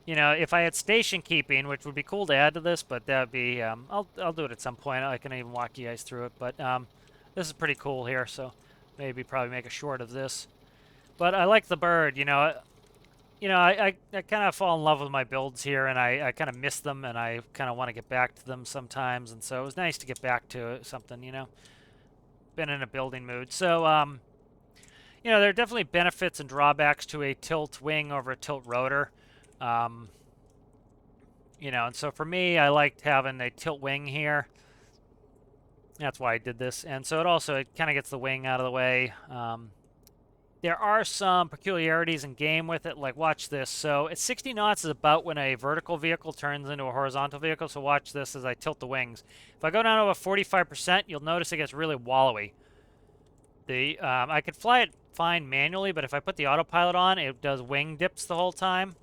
you know, if I had station keeping, which would be cool to add to this, but that would be, I'll do it at some point. I can even walk you guys through it, but this is pretty cool here, so maybe probably make a short of this. But I like the bird, you know. I kind of fall in love with my builds here, and I kind of miss them, and I kind of want to get back to them sometimes, and so it was nice to get back to something, you know. Been in a building mood. So, you know, there are definitely benefits and drawbacks to a tilt wing over a tilt rotor. You know, and so for me, I liked having a tilt wing here. That's why I did this. And so it kind of gets the wing out of the way. There are some peculiarities in game with it, like watch this. So at 60 knots is about when a vertical vehicle turns into a horizontal vehicle. So watch this as I tilt the wings. If I go down over 45%, you'll notice it gets really wallowy. I could fly it fine manually, but if I put the autopilot on, it does wing dips the whole time.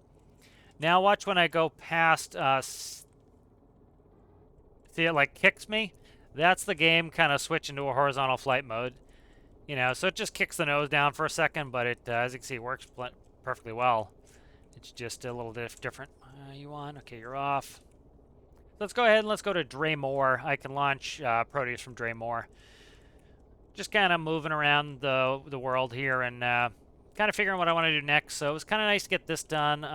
Now watch when I go past, see it like kicks me? That's the game kind of switching to a horizontal flight mode. You know, so it just kicks the nose down for a second, but it, as you can see, works perfectly well. It's just a little different. You on? Okay, you're off. Let's go ahead and let's go to Draymore. I can launch Proteus from Draymore. Just kind of moving around the world here and kind of figuring what I want to do next. So it was kind of nice to get this done.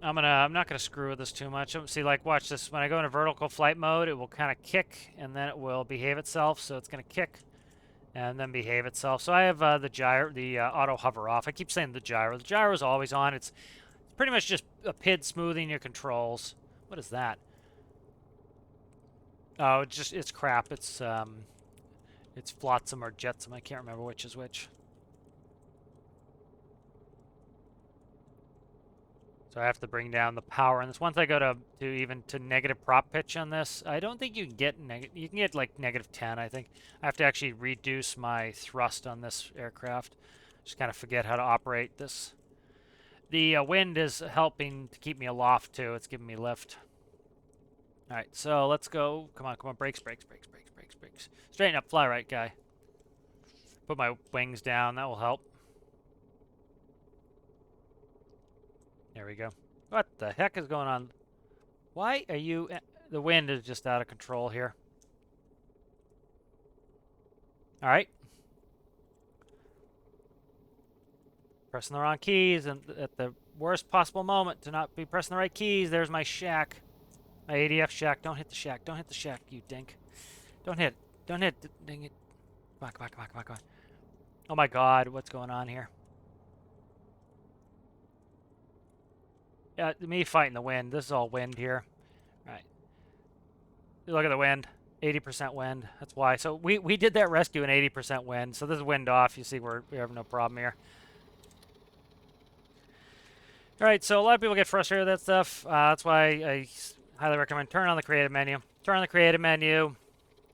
I'm not gonna screw with this too much. See, like, watch this. When I go into vertical flight mode, it will kind of kick, and then it will behave itself. So it's gonna kick, and then behave itself. So I have the auto hover off. I keep saying the gyro. The gyro is always on. It's pretty much just a PID smoothing your controls. What is that? Oh, it's crap. It's flotsam or jetsam. I can't remember which is which. So I have to bring down the power on this. Once I go to even to negative prop pitch on this, I don't think you can get you can get like -10, I think. I have to actually reduce my thrust on this aircraft. Just kind of forget how to operate this. The wind is helping to keep me aloft too. It's giving me lift. All right, so let's go. Come on, brakes. Straighten up, fly right, guy. Put my wings down, that will help. There we go. What the heck is going on? Why are you... The wind is just out of control here. All right. Pressing the wrong keys and at the worst possible moment to not be pressing the right keys. There's my shack. My ADF shack. Don't hit the shack. Don't hit the shack, you dink. Don't hit. Don't hit. Dang it. Come on. Oh my god, what's going on here? Me fighting the wind. This is all wind here. All right. Look at the wind. 80% wind. That's why. So we did that rescue in 80% wind. So this is wind off. You see we have no problem here. All right. So a lot of people get frustrated with that stuff. That's why I highly recommend turn on the creative menu. Turn on the creative menu.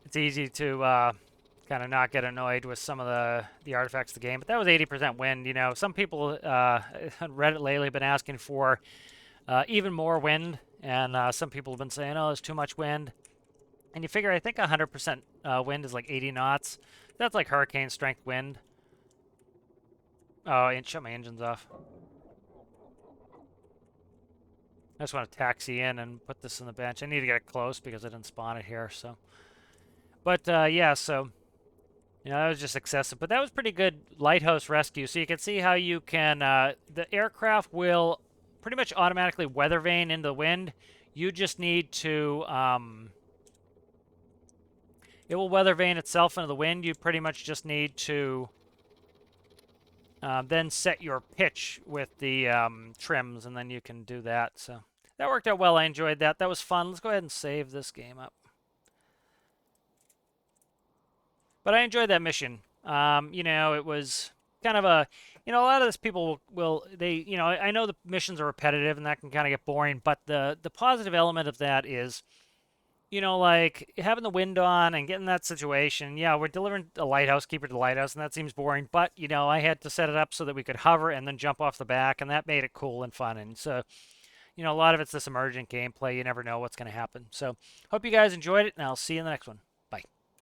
It's easy to kind of not get annoyed with some of the artifacts of the game. But that was 80% wind. You know, some people on Reddit lately have been asking for even more wind, and some people have been saying, oh, there's too much wind. And you figure, I think 100% wind is like 80 knots. That's like hurricane strength wind. Oh, and shut my engines off. I just want to taxi in and put this in the bench. I need to get it close because I didn't spawn it here, so. But yeah, so, you know, that was just excessive. But that was pretty good lighthouse rescue. So you can see how you can, the aircraft will pretty much automatically weather vane into the wind. You just need to, it will weather vane itself into the wind. You pretty much just need to then set your pitch with the trims, and then you can do that. So that worked out well. I enjoyed that. That was fun. Let's go ahead and save this game up. But I enjoyed that mission. You know, it was kind of a, a lot of this people will they, I know the missions are repetitive and that can kind of get boring, but the positive element of that is, like having the wind on and getting that situation. Yeah, we're delivering a lighthouse keeper to the lighthouse, and that seems boring, but I had to set it up so that we could hover and then jump off the back, and that made it cool and fun. And so, a lot of it's this emergent gameplay. You never know what's going to happen. So, hope you guys enjoyed it, and I'll see you in the next one.